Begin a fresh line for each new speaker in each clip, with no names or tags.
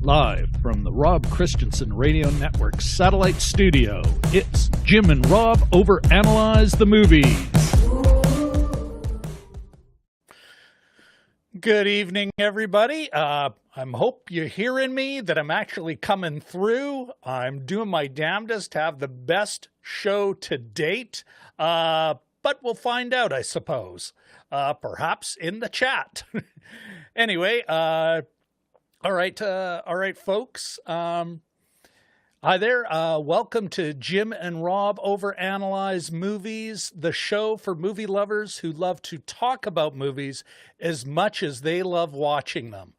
Live from the Rob Christensen Radio Network Satellite Studio, it's Jim and Rob Overanalyze the Movies. Good evening, everybody. I hope you're hearing me, that I'm actually coming through. I'm doing my damnedest to have the best show to date, but we'll find out, I suppose. Perhaps in the chat. Anyway, all right, folks. Hi there. Welcome to Jim and Rob Overanalyze Movies, the show for movie lovers who love to talk about movies as much as they love watching them.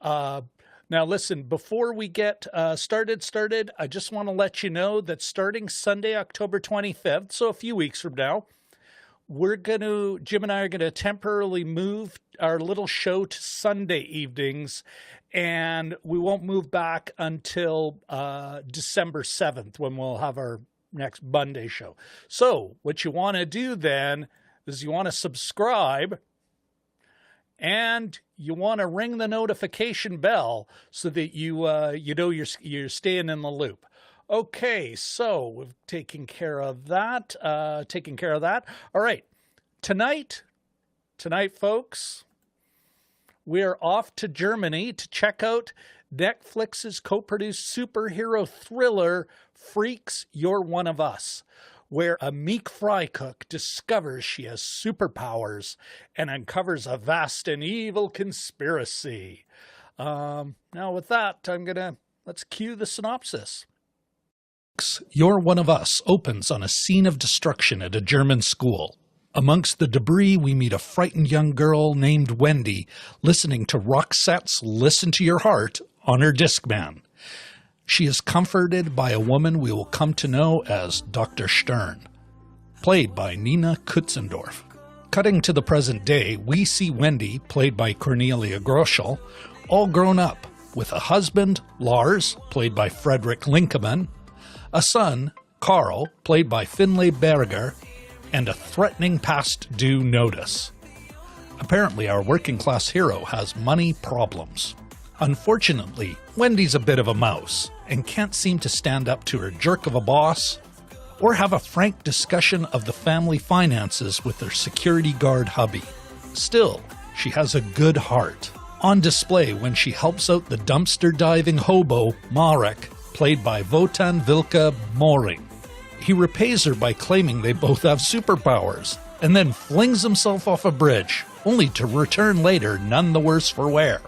Now, listen, before we get started, I just want to let you know that starting Sunday, October 25th, so a few weeks from now, Jim and I are going to temporarily move our little show to Sunday evenings, and we won't move back until December 7th when we'll have our next Monday show. So what you want to do then is you want to subscribe and you want to ring the notification bell so that you know you're staying in the loop. Okay, so we've taken care of that. All right, tonight, folks, we're off to Germany to check out Netflix's co-produced superhero thriller, Freaks, You're One of Us, where a meek fry cook discovers she has superpowers and uncovers a vast and evil conspiracy. Now with that, let's cue the synopsis. You're One of Us opens on a scene of destruction at a German school. Amongst the debris, we meet a frightened young girl named Wendy listening to Roxette's Listen to Your Heart on her Discman. She is comforted by a woman we will come to know as Dr. Stern, played by Nina Kutzendorf. Cutting to the present day, we see Wendy, played by Cornelia Gröschel, all grown up, with a husband, Lars, played by Frederick Linkemann, a son, Carl, played by Finlay Berger, and a threatening past due notice. Apparently, our working-class hero has money problems. Unfortunately, Wendy's a bit of a mouse and can't seem to stand up to her jerk of a boss or have a frank discussion of the family finances with her security guard hubby. Still, she has a good heart, on display when she helps out the dumpster-diving hobo, Marc, played by Wotan Wilke Möhring. He repays her by claiming they both have superpowers, and then flings himself off a bridge, only to return later none the worse for wear.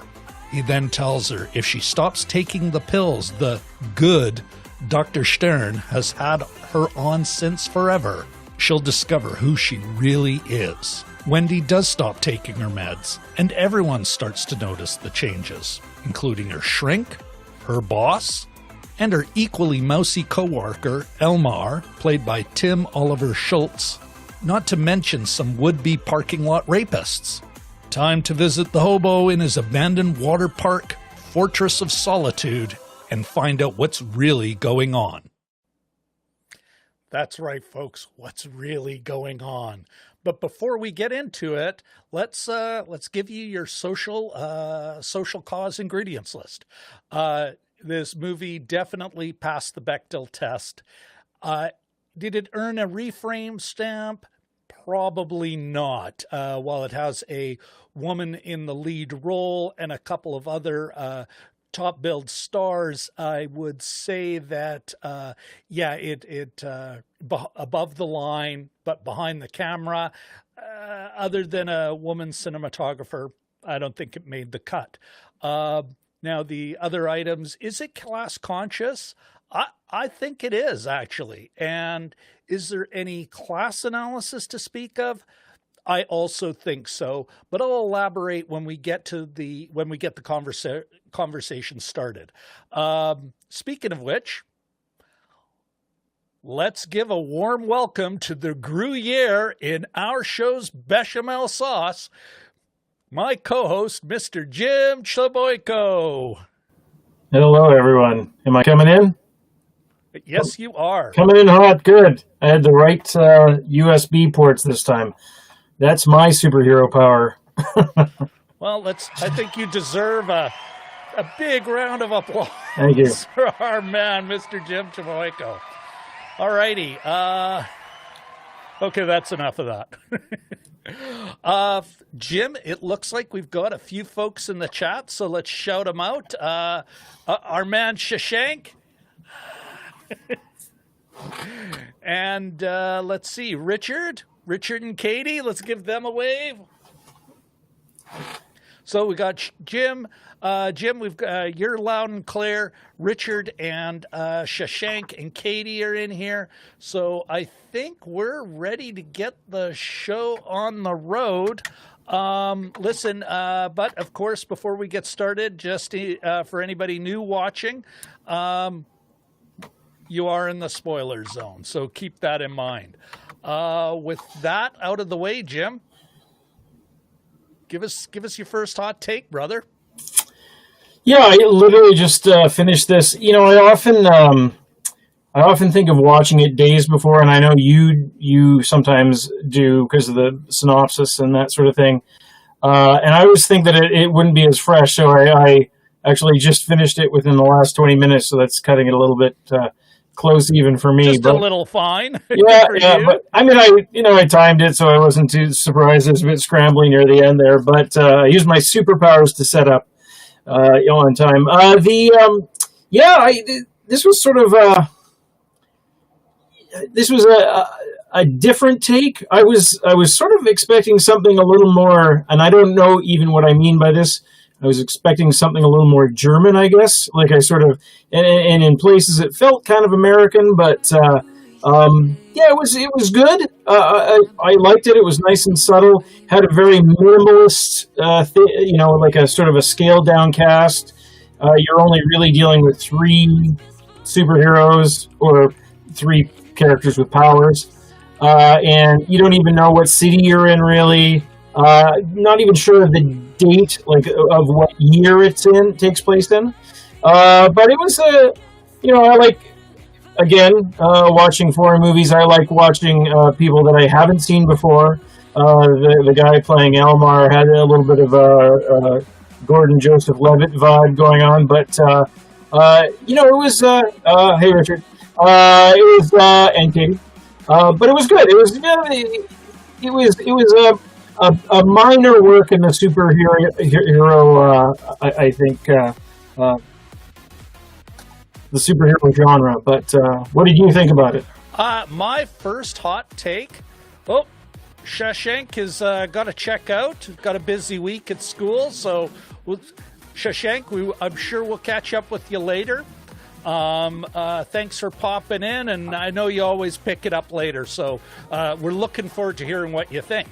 He then tells her if she stops taking the pills, the good Dr. Stern has had her on since forever, she'll discover who she really is. Wendy does stop taking her meds, and everyone starts to notice the changes, including her shrink, her boss, and her equally mousy co-worker, Elmar, played by Tim Oliver Schultz, not to mention some would-be parking lot rapists. Time to visit the hobo in his abandoned water park, Fortress of Solitude, and find out what's really going on. That's right, folks, what's really going on. But before we get into it, let's give you your social cause ingredients list. This movie definitely passed the Bechdel test. Did it earn a reframe stamp? Probably not. While it has a woman in the lead role and a couple of other top billed stars, I would say that it above the line, but behind the camera, other than a woman cinematographer, I don't think it made the cut. Now the other items, is it class conscious? I think it is, actually. And is there any class analysis to speak of? I also think so, but I'll elaborate when we get the conversation started. Speaking of which, let's give a warm welcome to the Gruyere in our show's bechamel sauce, my co-host, Mr. Jim Cheboyko.
Hello, everyone. Am I coming in?
Yes, you are.
Coming in hot. Good. I had the right USB ports this time. That's my superhero power.
Well, I think you deserve a big round of applause.
Thank you.
For our man, Mr. Jim Cheboyko. All righty. Okay, that's enough of that. Jim, it looks like we've got a few folks in the chat, so let's shout them out. Our man Shashank. And let's see, Richard and Katie, let's give them a wave. So we got Jim, we've got, you're loud and clear. Richard and Shashank and Katie are in here. So I think we're ready to get the show on the road. Listen, but of course, before we get started, just for anybody new watching, you are in the spoiler zone, so keep that in mind. With that out of the way, Jim, give us your first hot take, brother.
Yeah, I literally just finished this. You know, I often think of watching it days before, and I know you sometimes do because of the synopsis and that sort of thing. And I always think that it wouldn't be as fresh, so I actually just finished it within the last 20 minutes, so that's cutting it a little bit close even for me.
Just a little fine.
Yeah, but I mean, I timed it, so I wasn't too surprised. It was a bit scrambling near the end there, but I used my superpowers to set up on time. This was sort of a different take. I was sort of expecting something a little more, and I don't know even what I mean by this. I was expecting something a little more German, I guess. Like I sort of, and in places it felt kind of American, but it was good. I liked it. It was nice and subtle. Had a very minimalist, like a sort of a scaled down cast. You're only really dealing with 3 superheroes or 3 characters with powers, and you don't even know what city you're in really. Not even sure of the date, like of what year it takes place in. But it was I like, again, watching foreign movies. I like watching people that I haven't seen before. The guy playing Elmar had a little bit of a Gordon Joseph Levitt vibe going on, but it was hey Richard, it was and Katie, but it was good. It was a minor work in the superhero, I think, the superhero genre. But what did you think about it?
My first hot take. Oh, Shashank has got to check out. Got a busy week at school, so we'll Shashank, I'm sure we'll catch up with you later. Thanks for popping in, and I know you always pick it up later, so we're looking forward to hearing what you think.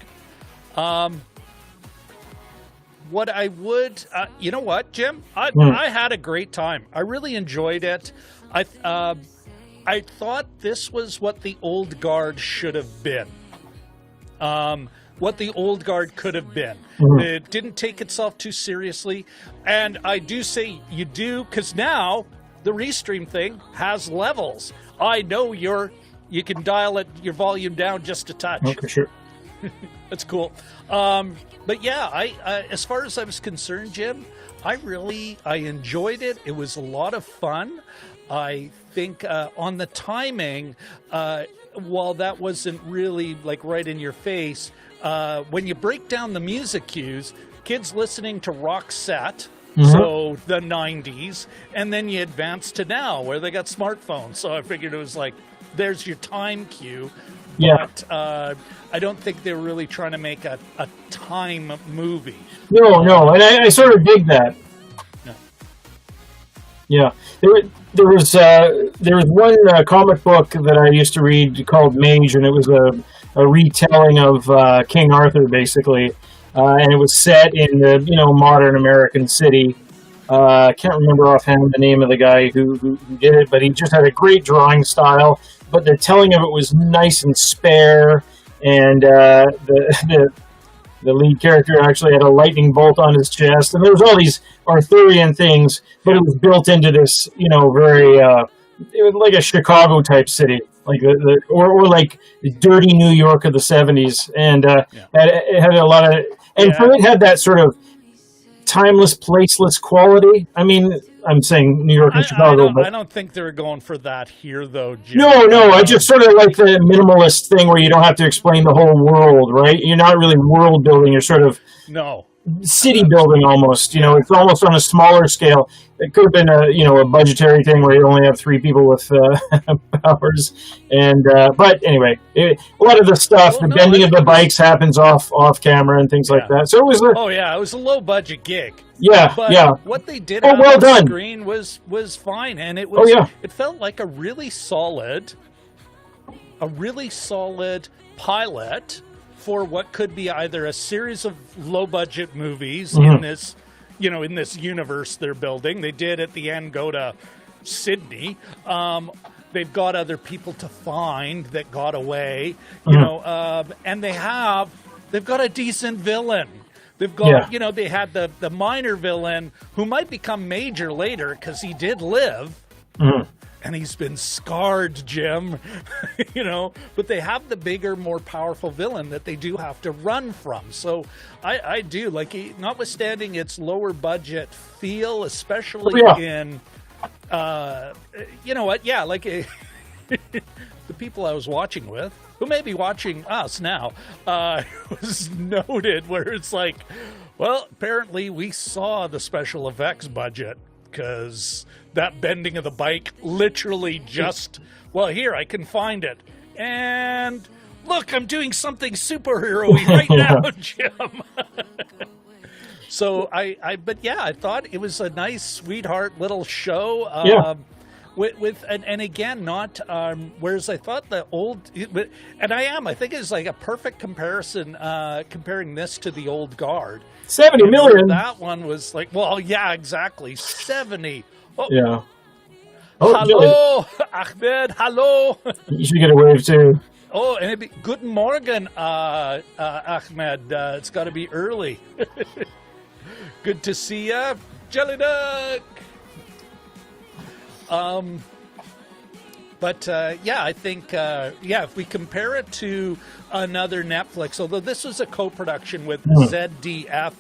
What I would, you know what, Jim? I had a great time. I really enjoyed it. I thought this was what the old guard should have been. What the old guard could have been. It didn't take itself too seriously. And I do say you do, because now the Restream thing has levels. I know you can dial your volume down just a touch.
Okay, sure.
That's cool. But yeah, I as far as I was concerned, Jim, I enjoyed it. It was a lot of fun. I think on the timing, while that wasn't really like right in your face, when you break down the music cues, kids listening to Roxette, so the 90s, and then you advance to now where they got smartphones. So I figured it was like, there's your time cue.
Yeah.
But I don't think they were really trying to make a time movie.
No, and I sort of dig that. Yeah, there was one comic book that I used to read called Mage, and it was a retelling of King Arthur, basically, and it was set in the modern American city. I can't remember offhand the name of the guy who did it, but he just had a great drawing style. But the telling of it was nice and spare, and the lead character actually had a lightning bolt on his chest, and there was all these Arthurian things, but it was built into this, very it was like a Chicago type city, like or like the dirty New York of the 70s, and it had a lot of, and for it had that sort of timeless, placeless quality. I mean, I'm saying New York and Chicago, but
I don't think they were going for that here, though, Jim.
No, I just sort of like the minimalist thing where you don't have to explain the whole world, right? You're not really world building. You're sort of city building almost. It's almost on a smaller scale. It could have been a budgetary thing where you only have 3 people with powers, and but anyway, a lot of the stuff, the bending of the bikes happens off camera and things like that. So it was
it was a low budget gig.
But
what they did on the screen was fine, and it was it felt like a really solid pilot for what could be either a series of low budget movies in this in this universe they're building. They did at the end go to Sydney. They've got other people to find that got away, and they've got a decent villain. They've got, they had the minor villain who might become major later because he did live, and he's been scarred, Jim, but they have the bigger, more powerful villain that they do have to run from. So I do, like, notwithstanding its lower budget feel, especially in, the people I was watching with, who may be watching us now, was noted where it's like, well, apparently we saw the special effects budget because that bending of the bike literally just, here, I can find it. And look, I'm doing something superhero-y right now, Jim. So I thought it was a nice, sweetheart little show. And again, not whereas I thought the old, I think it's like a perfect comparison, comparing this to the old guard.
70 million.
That one was like, exactly, 70. Oh.
Yeah.
Hello, Ahmed. Hello.
You should get a wave too.
Oh, and it'd be Guten Morgen, Ahmed. It's got to be early. Good to see ya, Jelly Duck. I think, if we compare it to another Netflix, although this was a co-production with ZDF,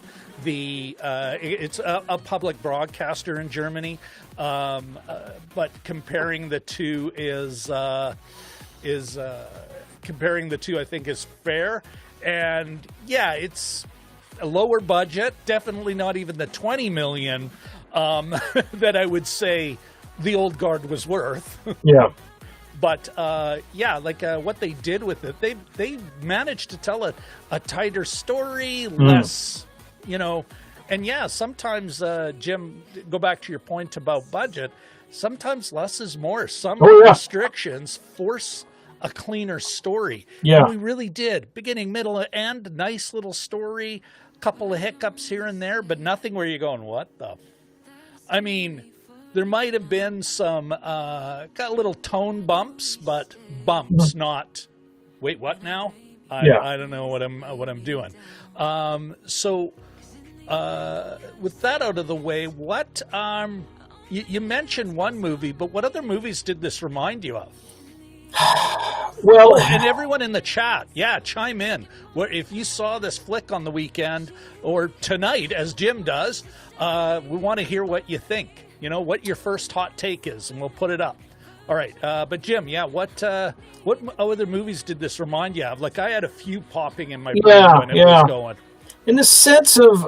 it's a public broadcaster in Germany, but comparing the two comparing the two, I think, is fair. And it's a lower budget, definitely not even the 20 million that I would say the old guard was worth. But what they did with it, they managed to tell a tighter story, less And yeah, sometimes, Jim, go back to your point about budget. Sometimes less is more. Some restrictions force a cleaner story.
Yeah.
And we really did. Beginning, middle, end, nice little story, couple of hiccups here and there, but nothing where you're going, what the? I mean, there might have been some, got little tone bumps, but bumps, not, wait, what now? I don't know what I'm doing. So with that out of the way, what, you mentioned one movie, but what other movies did this remind you of?
Well,
and everyone in the chat, chime in. If you saw this flick on the weekend or tonight, as Jim does, we want to hear what you think. You know, what your first hot take is, and we'll put it up. All right, but Jim, what other movies did this remind you of? Like, I had a few popping in my brain when it was going.
In the sense of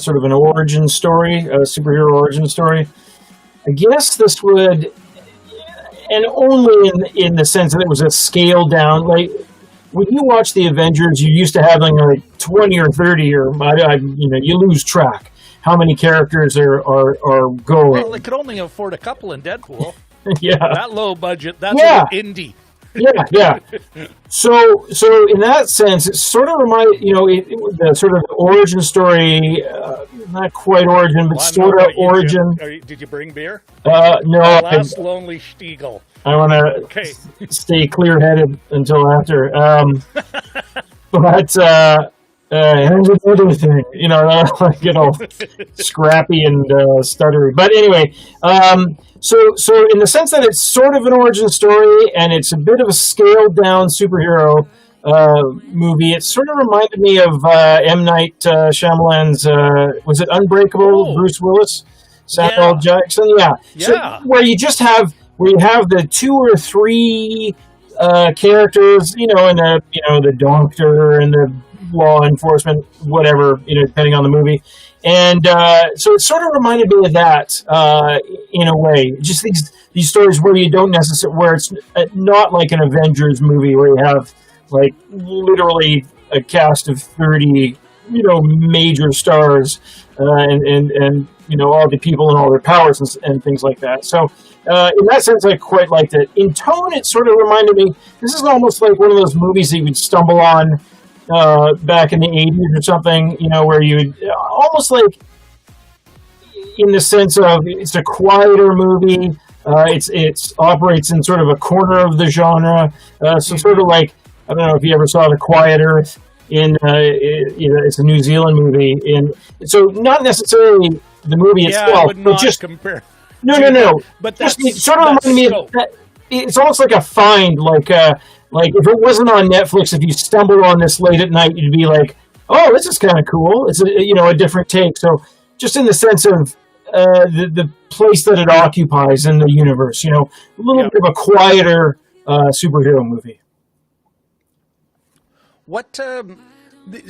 sort of an origin story, a superhero origin story, I guess this would. And only in the sense that it was a scaled down. Like when you watch the Avengers, you used to have like 20 or 30, or you lose track how many characters are going.
Well, they could only afford a couple in Deadpool.
Yeah,
that low budget. That's indie.
Yeah. So in that sense, it sort of reminded the sort of origin story, not quite origin, but sort of origin.
Did you bring beer?
No.
Last lonely Stiegel.
I want to stay clear-headed until after. But here's another thing, scrappy and stuttery. But anyway, so in the sense that it's sort of an origin story and it's a bit of a scaled-down superhero movie, it sort of reminded me of M. Night Shyamalan's, was it Unbreakable? Bruce Willis, Samuel Jackson, So where you have the 2 or 3 characters, and the doctor and the law enforcement, whatever, depending on the movie. And so it sort of reminded me of that in a way. Just these stories where you don't necessarily, where it's not like an Avengers movie where you have like literally a cast of 30, major stars and all the people and all their powers and things like that. So in that sense, I quite liked it. In tone, it sort of reminded me, this is almost like one of those movies that you would stumble on back in the 80s or something, where you would almost like, in the sense of it's a quieter movie. It operates in sort of a corner of the genre. So sort of like, I don't know if you ever saw The Quiet Earth. It's a New Zealand movie, and so not necessarily the movie itself, but just
compare.
No.
But
just it sort of reminded me of that. It's almost like a find, like if it wasn't on Netflix, if you stumbled on this late at night, you'd be like, "Oh, this is kind of cool." It's a different take. So just in the sense of the place that it occupies in the universe, a little bit of a quieter superhero movie.
What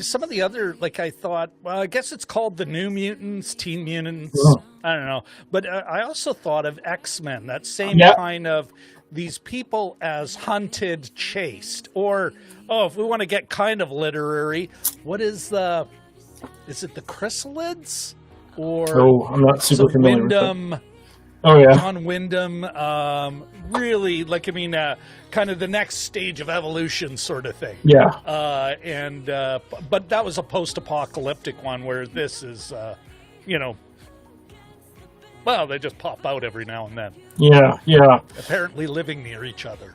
some of the other, like, I thought, well, I guess it's called the New Mutants, Teen Mutants. Oh. I don't know, but I also thought of X-Men. That same kind of these people as hunted, chased, or if we want to get kind of literary, what is is it the Chrysalids? Or
I'm not super familiar with
that. John Wyndham, really, kind of the next stage of evolution sort of thing.
Yeah.
But that was a post-apocalyptic one where this is, they just pop out every now and then.
Yeah.
Apparently living near each other,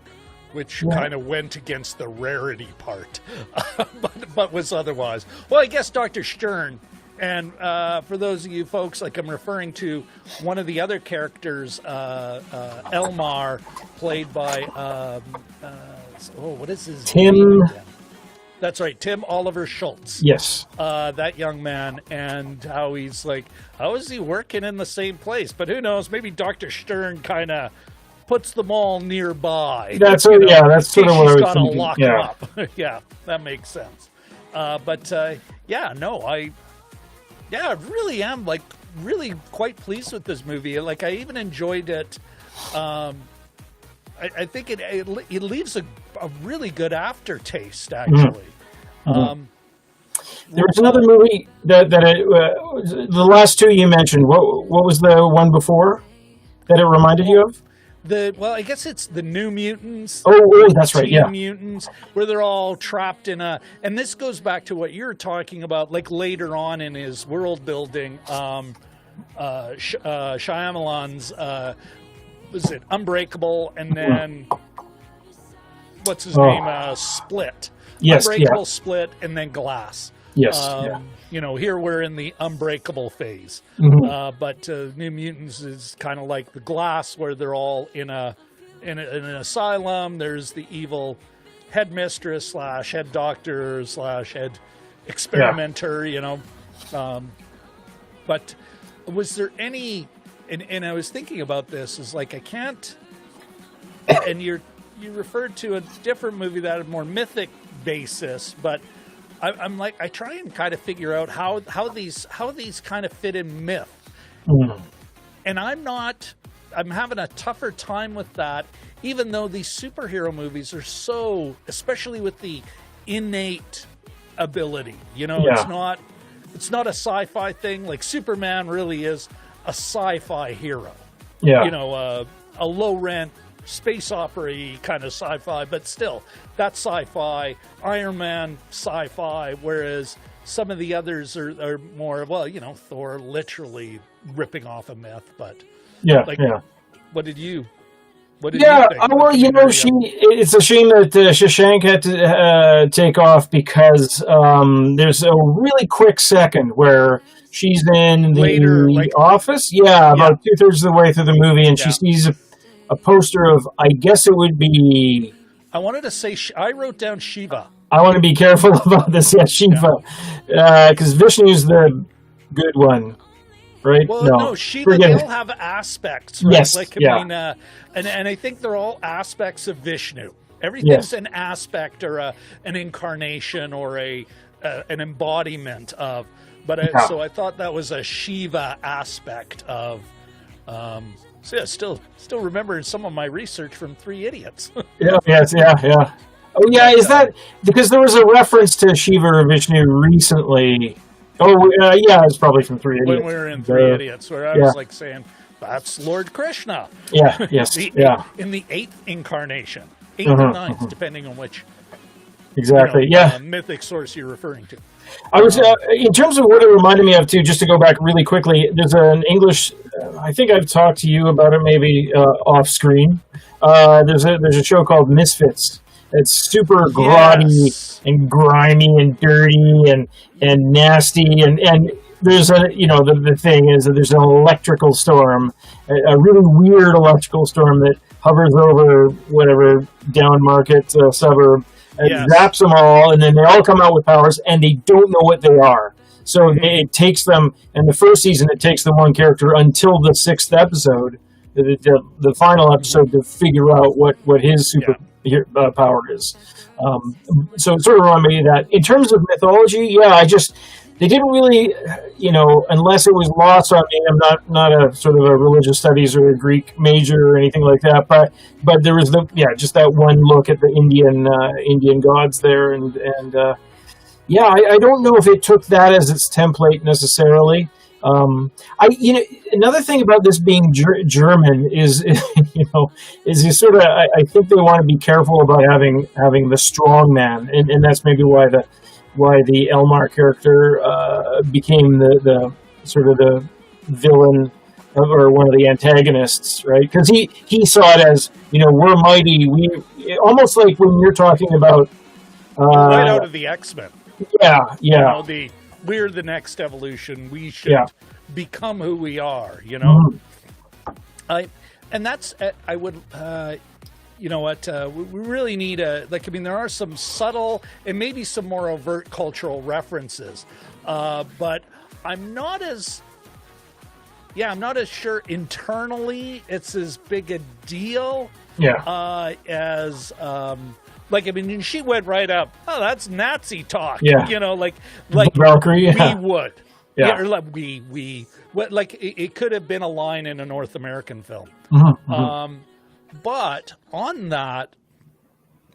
which kind of went against the rarity part, but was otherwise. Well, I guess Dr. Stern. And for those of you folks, like, I'm referring to one of the other characters, Elmar, played by, what is his
Tim?
name again? That's right, Tim Oliver Schultz.
Yes.
That young man, and how he's like, how is he working in the same place? But who knows, maybe Dr. Stern kind of puts them all nearby.
That's sort of what I was thinking.
Lock up. Yeah, that makes sense. I really am really quite pleased with this movie. Like, I even enjoyed it. I think it leaves a really good aftertaste, actually.
Mm-hmm. There was another movie the last two you mentioned. What was the one before that it reminded you of?
I guess it's the New Mutants.
Oh, that's right. Yeah,
Mutants, where they're all trapped in a. And this goes back to what you're talking about, like later on in his world building. Shyamalan's was it Unbreakable, and then what's his name? Split.
Yes,
Unbreakable, Split, and then Glass.
Yes.
Here we're in the Unbreakable phase. But New Mutants is kind of like the Glass, where they're all in an asylum. There's the evil headmistress / head doctor / head experimenter. But was there any? And I was thinking about this. Is like I can't. And you referred to a different movie that had a more mythic basis, but I'm like I try and kind of figure out how these kind of fit in myth, and I'm having a tougher time with that, even though these superhero movies are so, especially with the innate ability, it's not a sci-fi thing. Like Superman really is a sci-fi hero, a low rent space opera kind of sci-fi, but still that's sci-fi. Iron Man, sci-fi, whereas some of the others are more, Thor literally ripping off a myth, but what did you think? It's a shame that Shashank had to take off, because there's a really quick second where she's in the office, about 2/3 of the way through the movie, and she sees a poster of, I guess it would be... I wanted to say, I wrote down Shiva.
I want to be careful about this, Shiva. Because Vishnu's the good one, right?
Well, no Shiva, they all have aspects, right?
Yes,
and I think they're all aspects of Vishnu. Everything's an aspect or an incarnation or an embodiment of... So I thought that was a Shiva aspect of... still remembering some of my research from Three Idiots.
Yeah. Oh, yeah, is that... Because there was a reference to Shiva or Vishnu recently. It's probably from Three Idiots.
When we were in Three Idiots, where I was like saying, that's Lord Krishna.
Yeah, yes,
in the 8th incarnation. 8th or 9th, depending on which...
Exactly,
mythic source you're referring to.
I was, in terms of what it reminded me of, too, just to go back really quickly, there's an English, I think I've talked to you about it maybe off screen. There's a show called Misfits. It's super grotty and grimy and dirty and nasty. And there's the thing is that there's an electrical storm, a really weird electrical storm that hovers over whatever down market suburb. Zaps them all, and then they all come out with powers, and they don't know what they are. So it takes them, in the first season, it takes the one character until the 6th episode, the final episode, to figure out what his power is. So it sort of reminded me of that. In terms of mythology, they didn't really, unless it was lost on me. I'm not a sort of a religious studies or a Greek major or anything like that. But there was just that one look at the Indian gods there, and I don't know if it took that as its template necessarily. Another thing about this being German is you sort of, I think they want to be careful about having the strong man, and that's maybe why the Elmar character became the sort of the villain or one of the antagonists, right? Because he saw it as, we're mighty. We almost like when you're talking about
right out of the X-Men.
Yeah.
We're the next evolution. We should become who we are. I would. We really need there are some subtle and maybe some more overt cultural references, but I'm not as sure internally it's as big a deal as she went right up, oh, that's Nazi talk,
Valkyrie,
we would, it could have been a line in a North American film. But on that,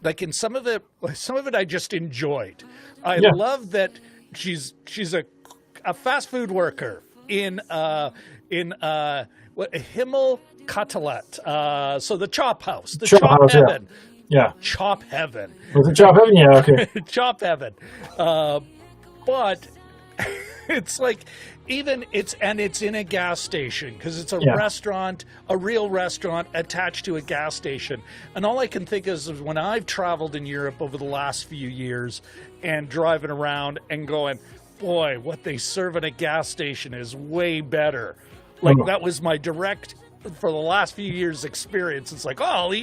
in some of it I just enjoyed. I love that she's a fast food worker in Himmel Kotelett. So the chop house, the chop
house,
heaven.
Yeah.
Chop heaven.
Was it Chop Heaven? Yeah, okay.
Chop heaven. But it's like it's in a gas station because it's a restaurant, a real restaurant attached to a gas station. And all I can think is when I've traveled in Europe over the last few years and driving around and going, boy, what they serve at a gas station is way better. Like that was my direct, for the last few years, experience. It's like, oh,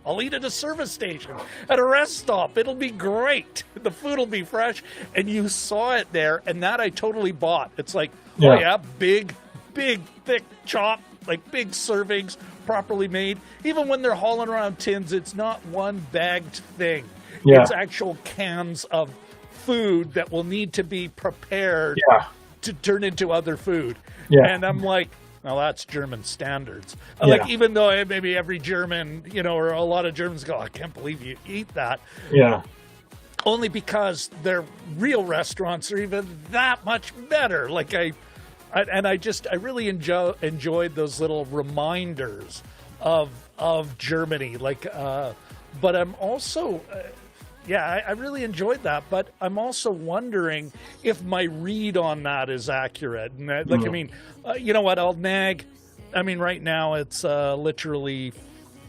I'll eat at a service station, at a rest stop. It'll be great. The food will be fresh. And you saw it there, and that I totally bought. It's like, oh yeah, big, thick chop, like big servings, properly made. Even when they're hauling around tins, it's not one bagged thing. Yeah. It's actual cans of food that will need to be prepared to turn into other food. Yeah. And I'm like, well, that's German standards. Like, even though maybe every German, or a lot of Germans go, I can't believe you eat that.
Yeah.
Only because their real restaurants are even that much better. Like I really enjoyed those little reminders of Germany. Like, but I'm also, I really enjoyed that. But I'm also wondering if my read on that is accurate. And I mean, you know what? I'll nag. I mean, right now it's literally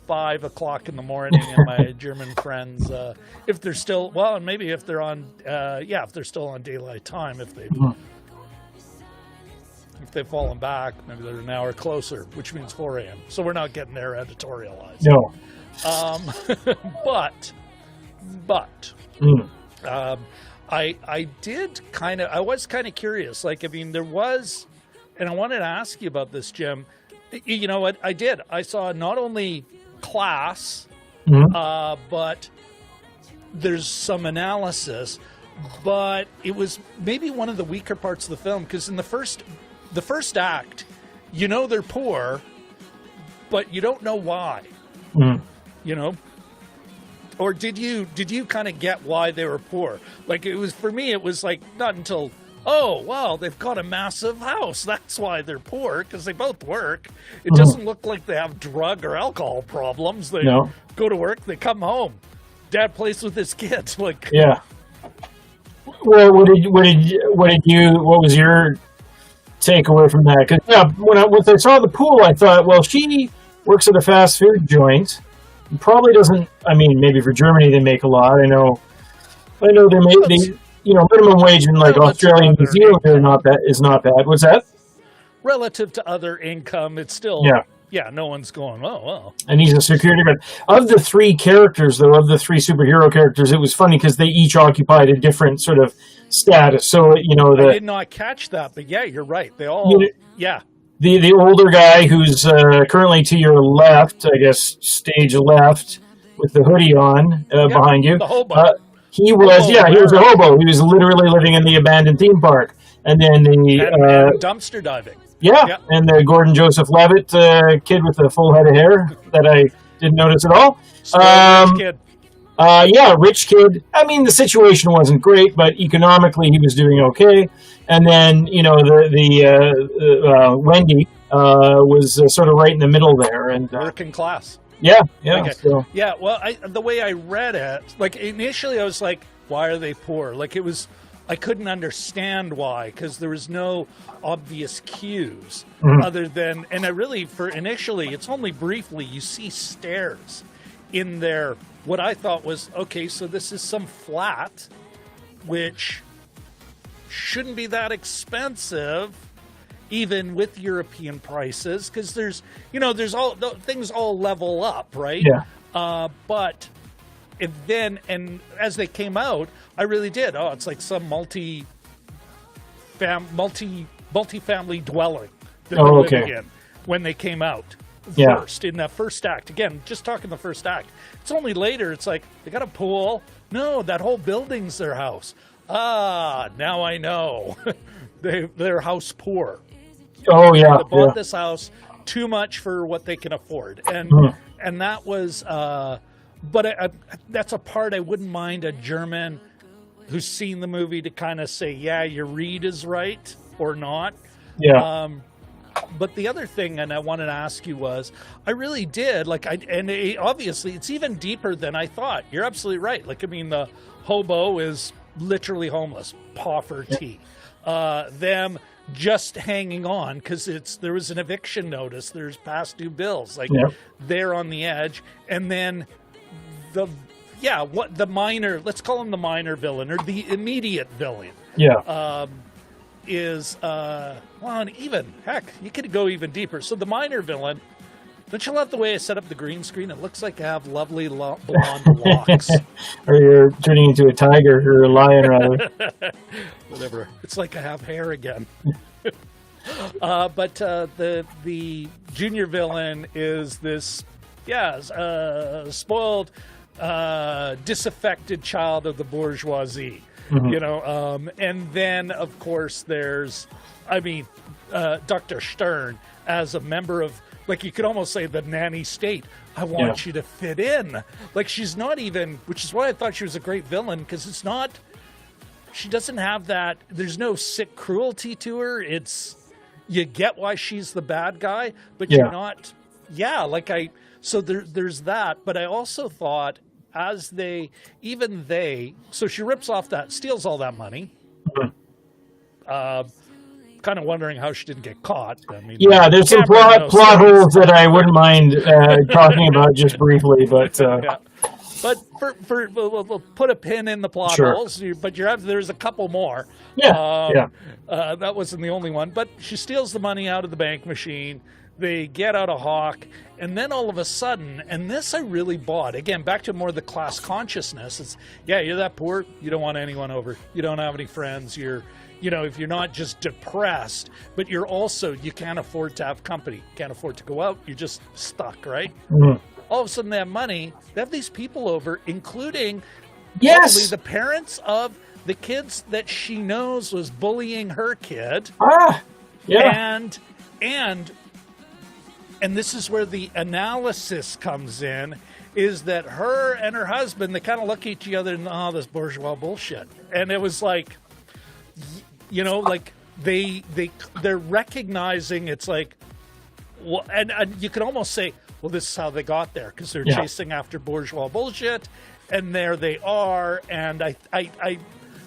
5 o'clock in the morning, and my German friends, if they're still, well, and maybe if they're on, if they're still on daylight time, if they've fallen back, maybe they're an hour closer, which means 4 a.m. So we're not getting there editorialized.
No.
I was kind of curious. Like, I mean, there was, and I wanted to ask you about this, Jim. You know what? I did. I saw not only class, but there's some analysis, but it was maybe one of the weaker parts of the film, because in the first act, they're poor, but you don't know why. Or did you kind of get why they were poor? Like, it was, for me, it was like not until, oh, wow, they've got a massive house. That's why they're poor, because they both work. It doesn't look like they have drug or alcohol problems. They go to work, they come home. Dad plays with his kids. Like,
yeah. Well, what was your takeaway from that? Because when I saw the pool, I thought, well, she works at a fast food joint. Probably doesn't. I mean, maybe for Germany they make a lot. I know they make minimum wage in like Australia and New Zealand is not bad. What's that?
Relative to other income, it's still no one's going, oh well. And
he's a security guard. Of the three characters, though, of the three superhero characters, it was funny because they each occupied a different sort of status. So
I did not catch that, but yeah, you're right. They all
The older guy who's currently to your left, I guess, stage left, with the hoodie on behind you.
The hobo.
He was a hobo. He was literally living in the abandoned theme park. And then
and dumpster diving.
Yeah, and the Gordon Joseph Levitt kid with the full head of hair that I didn't notice at all.
Rich kid.
Rich kid. I mean, the situation wasn't great, but economically he was doing okay. And then, Wendy was sort of right in the middle there. And
working class.
Yeah.
Okay.
So.
Yeah, well, the way I read it, like, initially I was like, why are they poor? Like, I couldn't understand why, because there was no obvious cues other than, and initially, it's only briefly, you see stairs in there. What I thought was, okay, so this is some flat, which shouldn't be that expensive, even with European prices, because there's all things all level up, right?
Yeah.
But and as they came out, I really did. Oh, it's like some multi-family dwelling that they're living in when they came out. First, in that first act. Again, just talking the first act. It's only later, it's like, they got a pool. No, that whole building's their house. Ah, now I know. They're house poor.
Oh, yeah.
They bought this house too much for what they can afford. And that was, but that's a part I wouldn't mind a German who's seen the movie to kind of say, yeah, your read is right or not.
Yeah.
But the other thing, and I wanted to ask you was, I really did obviously it's even deeper than I thought. You're absolutely right. Like, I mean, the hobo is literally homeless, poverty. Them just hanging on because there was an eviction notice. There's past due bills. Like they're on the edge, and then the minor, let's call him the minor villain or the immediate villain.
Yeah.
Is and even heck, you could go even deeper. So the minor villain, don't you love the way I set up the green screen? It looks like I have lovely blonde locks.
Or you're turning into a tiger or a lion, rather.
Whatever. It's like I have hair again. But the junior villain is this, spoiled, disaffected child of the bourgeoisie. Mm-hmm. And then, of course, there's, Dr. Stern as a member of, like, you could almost say the nanny state. I want you to fit in. Like, she's not even, which is why I thought she was a great villain, because it's not, she doesn't have that, there's no sick cruelty to her. It's, you get why she's the bad guy, but you're not, so there's that. But I also thought, so she rips off steals all that money. Kind of wondering how she didn't get caught.
There's some plot holes that I wouldn't mind talking about just briefly, but
but we'll put a pin in the plot holes. But there's a couple more. That wasn't the only one. But she steals the money out of the bank machine. They get out of Hawk, and then all of a sudden, and this I really bought, again, back to more of the class consciousness, it's, you're that poor, you don't want anyone over, you don't have any friends, if you're not just depressed, but you're also, you can't afford to have company, can't afford to go out, you're just stuck, right? Mm-hmm. All of a sudden they have money, they have these people over, including probably the parents of the kids that she knows was bullying her kid. And this is where the analysis comes in, is that her and her husband, they kind of look at each other and, this bourgeois bullshit. And it was like, like they're recognizing it's like, well, and you could almost say, well, this is how they got there, because they're chasing after bourgeois bullshit, and there they are. And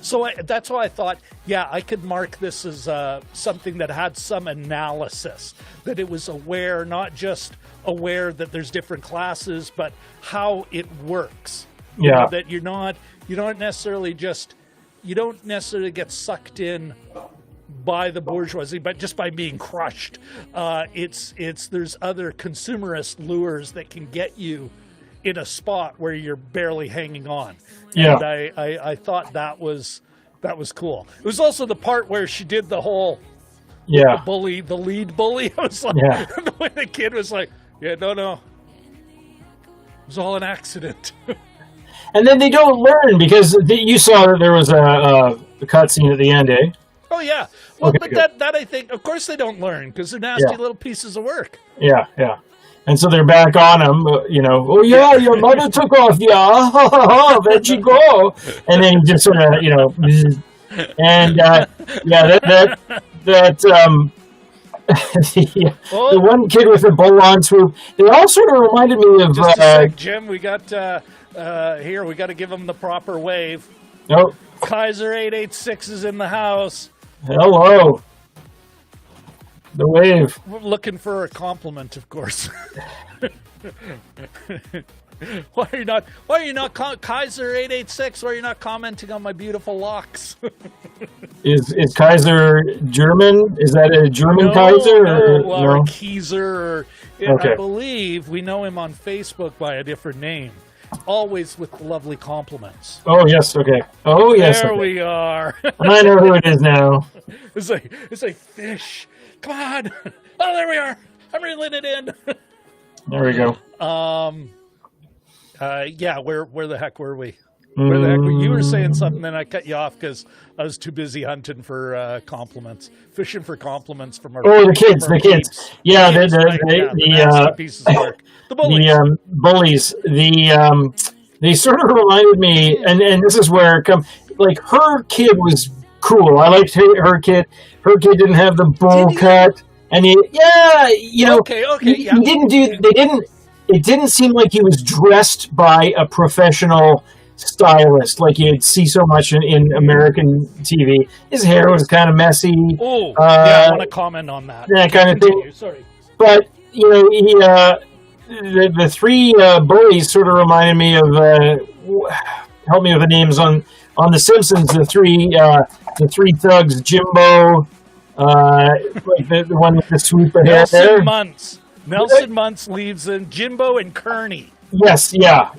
So that's why I thought, I could mark this as something that had some analysis, that it was aware, not just aware that there's different classes, but how it works. That you don't necessarily get sucked in by the bourgeoisie, but just by being crushed. There's other consumerist lures that can get you in a spot where you're barely hanging on. And I thought that was cool. It was also the part where she did the whole the lead bully. I was like, the way the kid was like, no. It was all an accident.
And then they don't learn, because you saw that there was a cutscene at the end, eh?
Oh, yeah. Well, okay, but that I think, of course they don't learn, because they're nasty little pieces of work. Yeah.
And so they're back on him, your mother took off, where'd she go? And then just sort of, and the one kid with the bowl-on swoop, they all sort of reminded me of...
Just a sec, Jim, we got, we got to give him the proper wave.
Nope.
Kaiser 886 is in the house.
Hello. The wave.
We're looking for a compliment, of course. Why are you not Kaiser 886? Why are you not commenting on my beautiful locks?
Is Kaiser German? Is that a German Kaiser?
Or Kaiser. Okay. I believe we know him on Facebook by a different name. Always with lovely compliments.
Oh, yes, okay. Oh, yes.
There we are.
I know who it is now.
It's like fish. Come on. Oh, there we are. I'm reeling it in.
There we go.
Where the heck were we? Where the heck were you? Were saying something, then I cut you off because I was too busy hunting for compliments, fishing for compliments from our.
Oh, the kids. Yeah, the
pieces of work. The
bullies. They sort of reminded me, and this is where like her kid was cool. I liked her kid. Her kid didn't have the bowl cut, and he didn't do. They didn't. It didn't seem like he was dressed by a professional stylist like you'd see so much in American TV. His hair was kind of messy.
Oh, I want to comment on that.
That kind of thing.
Sorry.
But, he, the three bullies sort of reminded me of, help me with the names on The Simpsons, the three thugs, Jimbo, like the one with the swoop of hair there.
Nelson Muntz leaves in Jimbo and Kearney.
Yes, yeah.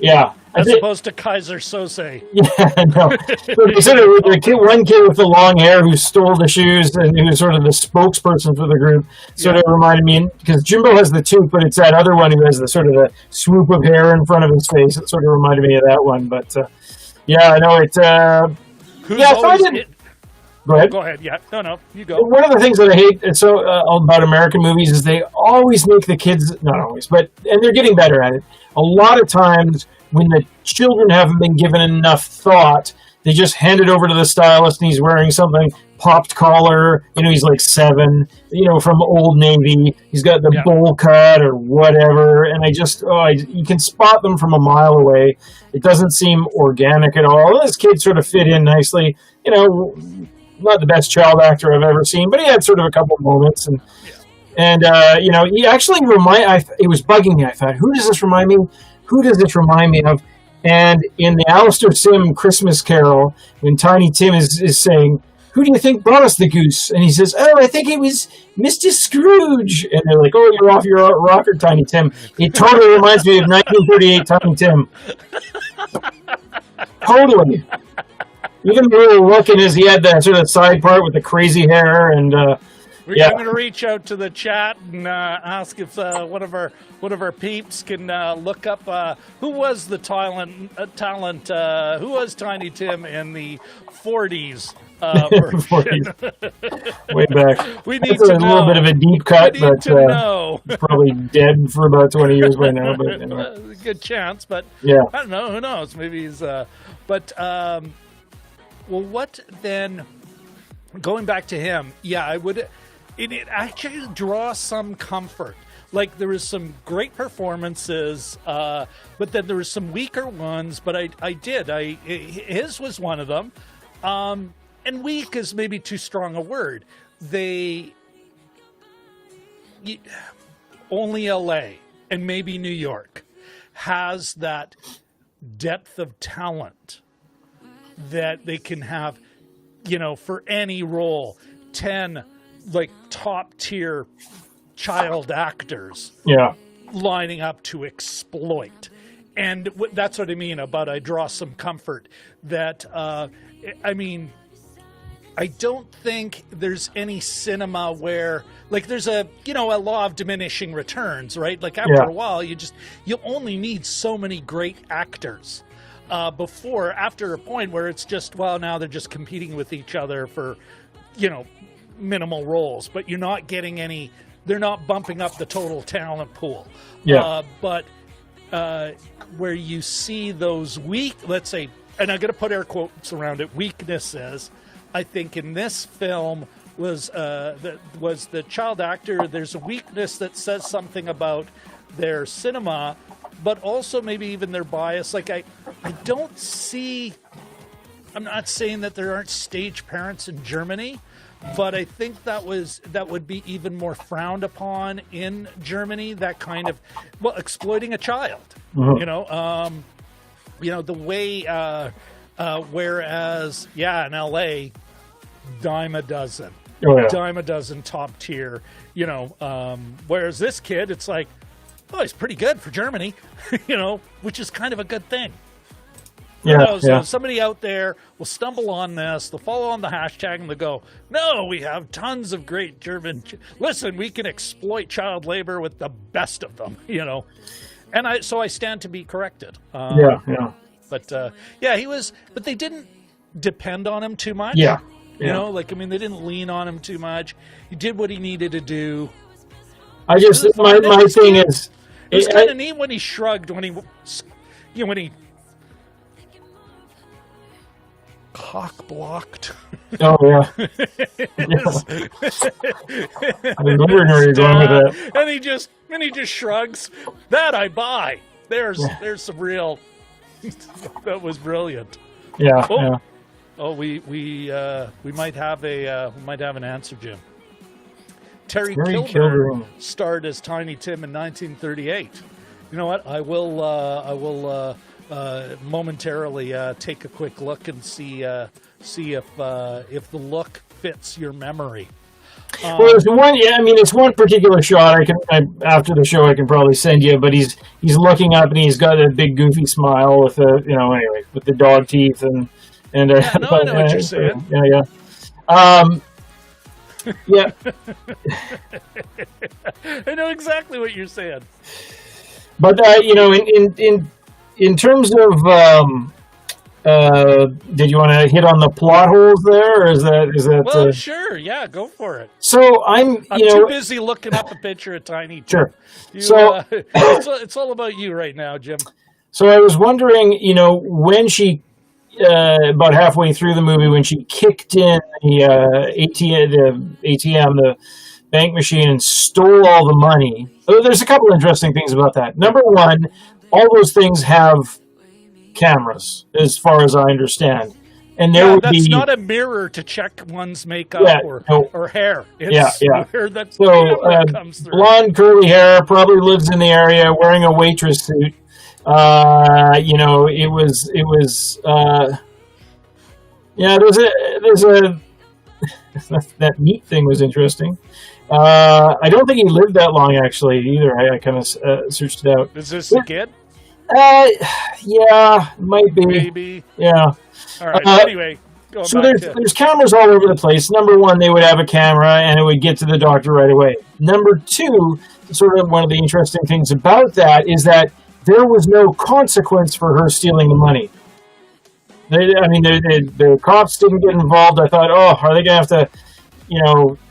As opposed to Kaiser Sose.
Yeah, no. But sort of one kid with the long hair who stole the shoes and who was sort of the spokesperson for the group sort of reminded me, because Jimbo has the tooth, but it's that other one who has the sort of the swoop of hair in front of his face. It sort of reminded me of that one. But, I know it... Go ahead.
Go ahead. Yeah. No. You go.
One of the things that I hate about American movies is they always make the kids, not always, and they're getting better at it. A lot of times when the children haven't been given enough thought, they just hand it over to the stylist and he's wearing something popped collar. He's like 7, from Old Navy. He's got the bowl cut or whatever. And you can spot them from a mile away. It doesn't seem organic at all. This kid sort of fit in nicely, not the best child actor I've ever seen, but he had sort of a couple moments, and he actually it was bugging me. I thought, who does this remind me? Who does this remind me of? And in the Alistair Sim Christmas Carol, when Tiny Tim is saying, "Who do you think brought us the goose?" and he says, "Oh, I think it was Mr. Scrooge." And they're like, "Oh, you're off your rocker, Tiny Tim." It totally reminds me of 1938 Tiny Tim. Totally. Even the little look in his, he had that sort of side part with the crazy hair, and
we're going to reach out to the chat and ask if one of our peeps can look up who was the talent. Who was Tiny Tim in the 40s?
40s. Way back.
We need
to know. A little bit of a deep cut, but
know.
Probably dead for about 20 years by now. But anyway.
Good chance, but
yeah.
I don't know. Who knows? Maybe he's. Well, what then? Going back to him, I would. It actually draws some comfort. Like, there was some great performances, but then there was some weaker ones. But his was one of them. And weak is maybe too strong a word. Only LA and maybe New York has that depth of talent that they can have, for any role, 10 like top tier child actors lining up to exploit. And that's what I mean about I draw some comfort that, I don't think there's any cinema where, like, there's a law of diminishing returns, right? Like, after a while, you only need so many great actors after a point where it's just, now they're just competing with each other for, minimal roles, but you're not getting any, they're not bumping up the total talent pool. But where you see those let's say, and I'm going to put air quotes around it, weaknesses, I think in this film was the child actor. There's a weakness that says something about their cinema, but also maybe even their bias. Like, I don't see, I'm not saying that there aren't stage parents in Germany, but I think that would be even more frowned upon in Germany, that kind of, exploiting a child, the way, whereas, in LA, dime a dozen top tier, whereas this kid, it's like, he's pretty good for Germany, which is kind of a good thing. So somebody out there will stumble on this, they'll follow on the hashtag, and they'll go, no, we have tons of great German, listen, we can exploit child labor with the best of them, and I stand to be corrected. But he was, but they didn't depend on him too much. They didn't lean on him too much. He did what he needed to do.
My thing is,
it was kind of neat when he shrugged, when he cock blocked.
Oh yeah. I was wondering where you're going with that.
And he just shrugs. That I buy. There's some real. That was brilliant.
Yeah.
Oh,
yeah.
oh, we might have an answer, Jim. Terry Kilburn starred as Tiny Tim in 1938. You know what? I will momentarily take a quick look and see if the look fits your memory.
Well, it's one. Yeah, I mean, it's one particular shot. After the show, I can probably send you. But he's looking up and he's got a big goofy smile with with the dog teeth and.
I know what you're saying.
Yeah. Yeah.
I know exactly what you're saying.
But in terms of, did you want to hit on the plot holes there, or is that?
Well, sure, yeah, go for it.
So I'm
too busy looking up a picture of Tiny Tim.
Sure.
It's all about you right now, Jim.
So I was wondering, when she. About halfway through the movie, when she kicked in the ATM, the bank machine, and stole all the money. There's a couple interesting things about that. Number one, all those things have cameras, as far as I understand. And
that's not a mirror to check one's makeup or hair. It's where that comes through.
Blonde, curly hair, probably lives in the area, wearing a waitress suit. It was there's a that meek thing was interesting. I don't think he lived that long actually either. I kind of searched it out.
Is this a kid?
Yeah, might be.
Maybe.
Yeah.
All right. Anyway.
So there's cameras all over the place. Number one, they would have a camera and it would get to the doctor right away. Number two, sort of one of the interesting things about that is that there was no consequence for her stealing the money. The cops didn't get involved. I thought, are they going to have to,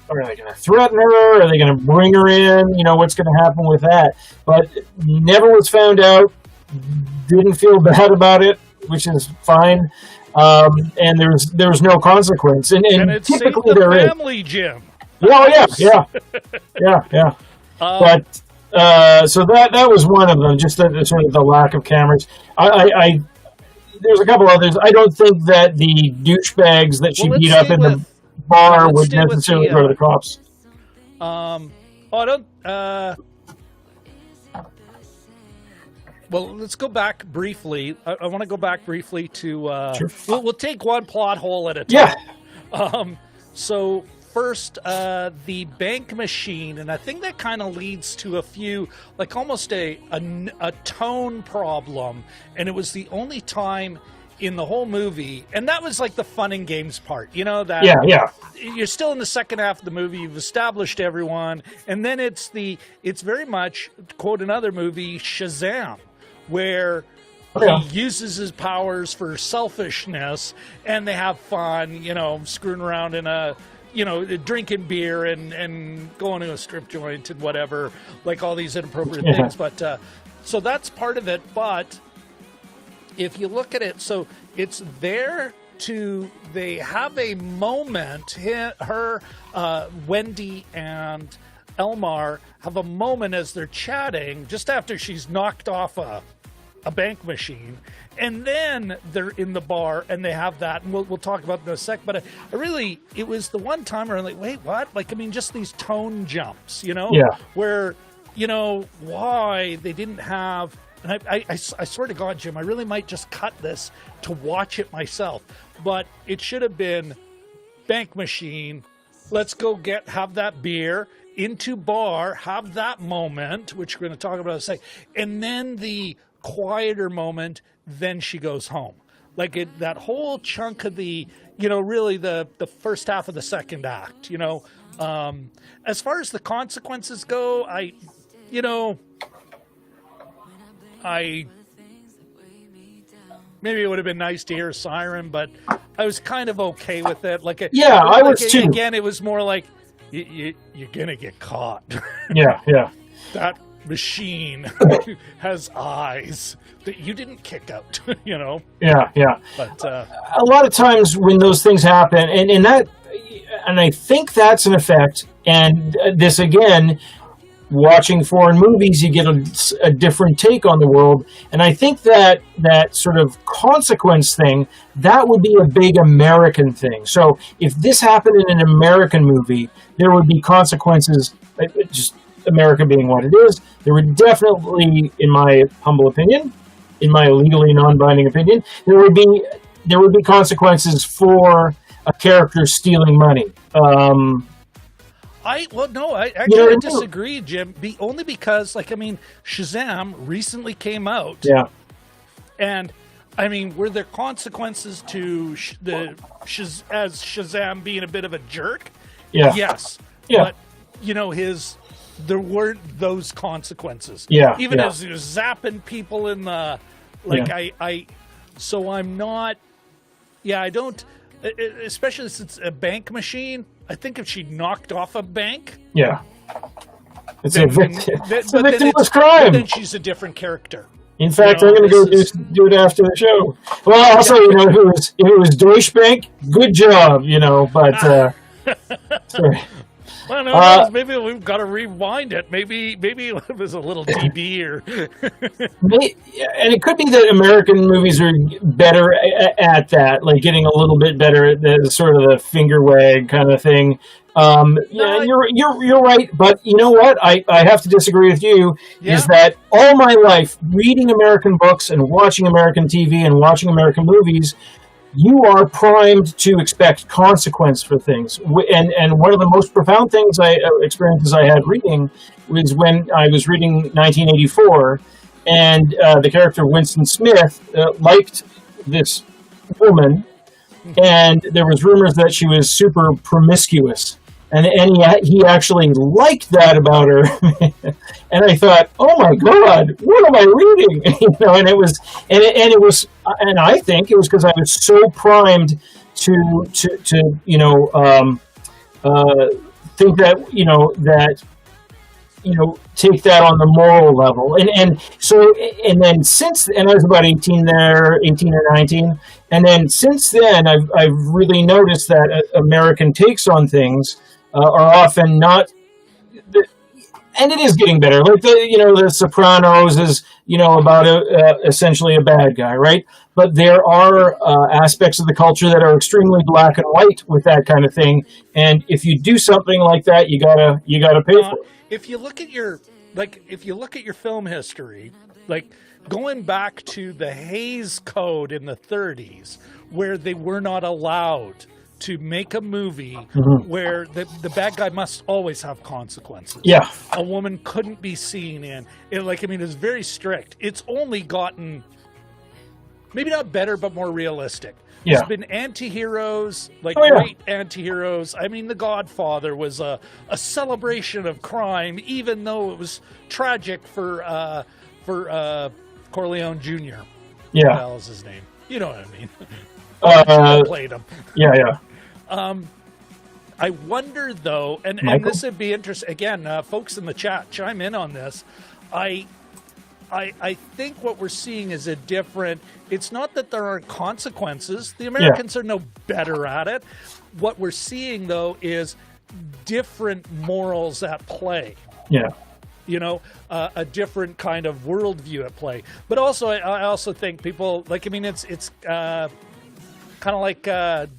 are they going to threaten her? Are they going to bring her in? What's going to happen with that? But never was found out. Didn't feel bad about it, which is fine. And there was no consequence. And
it
typically
saved the
there
family, Jim.
Yeah. But. So that was one of them, just the sort of the lack of cameras. There's a couple others. I don't think that the douchebags that she beat up in the bar would necessarily go to the cops.
Well, let's go back briefly. I want to go back briefly to.
Sure.
We'll take one plot hole at a time.
Yeah.
So. First, the bank machine, and I think that kind of leads to a few, like almost a tone problem, and it was the only time in the whole movie, and that was like the fun and games part, that you're still in the second half of the movie, you've established everyone, and then it's very much, quote another movie, Shazam, where he uses his powers for selfishness, and they have fun, screwing around in a drinking beer and going to a strip joint and whatever, like all these inappropriate things. But so that's part of it. But if you look at it, so it's there they have a moment, Wendy and Elmar have a moment as they're chatting just after she's knocked off a bank machine, and then they're in the bar and they have that, and we'll talk about it in a sec. But it was the one time where I'm like, wait, what? Just these tone jumps, where why they didn't have. And I swear to God, Jim, I really might just cut this to watch it myself. But it should have been bank machine. Let's go have that beer. Into bar, have that moment, which we're going to talk about in a sec, and then the quieter moment, then she goes home. That whole chunk of the, really the first half of the second act, as far as the consequences go, maybe it would have been nice to hear a siren, but I was kind of okay with it.
I was too.
Again, it was more like, you're going to get caught.
Yeah.
machine has eyes that you didn't kick out, you know?
Yeah, yeah.
But
a lot of times when those things happen, and I think that's an effect, and this again, watching foreign movies, you get a different take on the world, and I think that sort of consequence thing, that would be a big American thing. So if this happened in an American movie, there would be consequences, just America being what it is. There would definitely, in my humble opinion, in my legally non-binding opinion, there would be consequences for a character stealing money.
I disagree, Jim. Only because, like, I mean, Shazam recently came out.
Yeah.
And, I mean, were there consequences to as Shazam being a bit of a jerk?
Yeah.
Yes.
Yeah.
But, you know, there weren't those consequences.
Yeah.
Even as he was zapping people in the, like, yeah. So I'm not, I don't, especially since a bank machine, I think if she knocked off a bank.
Yeah. It's a victimless crime.
Then she's a different character.
In fact, I'm going to go do it after the show. Well, also, you know, if it was Deutsche Bank, good job, you know, but, sorry.
Well, no, maybe we've got to rewind it. Maybe it was a little DB or.
And it could be that American movies are better at that, like getting a little bit better at the sort of the finger wag kind of thing. You're right, but you know what? I have to disagree with you. Yeah. Is that all my life reading American books and watching American TV and watching American movies, you are primed to expect consequence for things. And one of the most profound experiences I had reading was when I was reading 1984, and the character Winston Smith liked this woman, and there was rumors that she was super promiscuous. And he actually liked that about her, and I thought, "Oh my God, what am I reading?" You know, and I think it was because I was so primed to you know think that take that on the moral level, and then I was about 18 or 19, and then since then I've really noticed that American takes on things are often not, and it is getting better. Like the Sopranos is about essentially a bad guy, right? But there are aspects of the culture that are extremely black and white with that kind of thing, and if you do something like that, you gotta pay for it.
If you look at your film history, like going back to the Hays Code in the 30s, where they were not allowed to make a movie where the bad guy must always have consequences.
Yeah.
A woman couldn't be seen in. It's very strict. It's only gotten, maybe not better, but more realistic.
Yeah.
There's been anti-heroes, great anti-heroes. I mean, The Godfather was a celebration of crime, even though it was tragic for Corleone Jr.
Yeah.
What the hell is his name? You know what I mean. Played him.
Yeah.
I wonder, though, and this would be interesting. Again, folks in the chat, chime in on this. I think what we're seeing is a different. It's not that there aren't consequences. The Americans are no better at it. What we're seeing, though, is different morals at play.
Yeah.
A different kind of worldview at play. But also, I also think people it's kind of like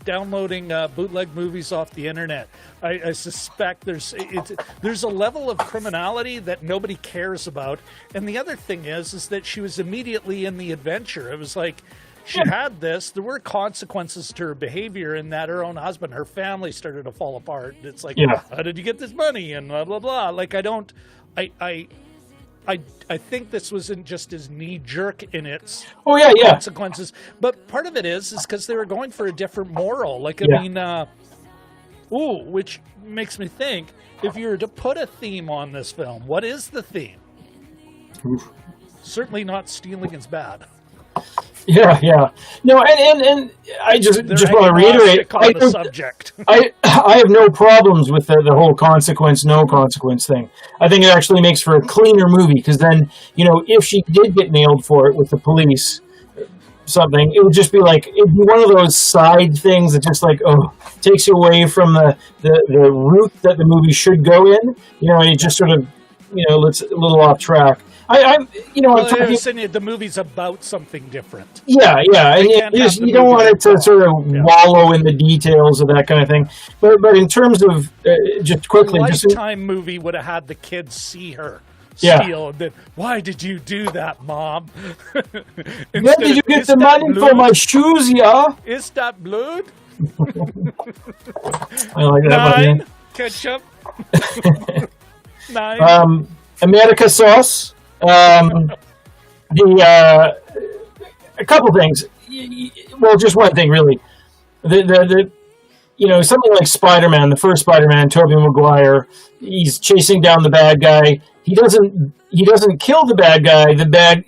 downloading bootleg movies off the internet. I suspect there's a level of criminality that nobody cares about. And the other thing is that she was immediately in the adventure. It was like she had this. There were consequences to her behavior, in that her own husband, her family started to fall apart. It's like, how did you get this money? And blah blah blah. Like I think this wasn't just as knee-jerk in its consequences, but part of it is because they were going for a different moral. Which makes me think, if you were to put a theme on this film, what is the theme? Oof. Certainly not stealing is bad.
Yeah. No, and I just want to reiterate.
On the subject.
I have no problems with the whole consequence, no consequence thing. I think it actually makes for a cleaner movie, because then, if she did get nailed for it with the police, something, it would just be like, it'd be one of those side things that just takes you away from the route that the movie should go in, and it just sort of, it's a little off track.
The movie's about something different.
Yeah, and you don't want it to sort of wallow in the details of that kind of thing. But in terms of just quickly,
Lifetime movie would have had the kids see her steal. And then, why did you do that, Mom?
When did you get the money for my shoes, yeah?
Is that blood?
I like that.
9 ketchup. 9
America sauce. A couple things. Well, just one thing, really. Something like Spider-Man, the first Spider-Man, Tobey Maguire. He's chasing down the bad guy. He doesn't kill the bad guy. The bad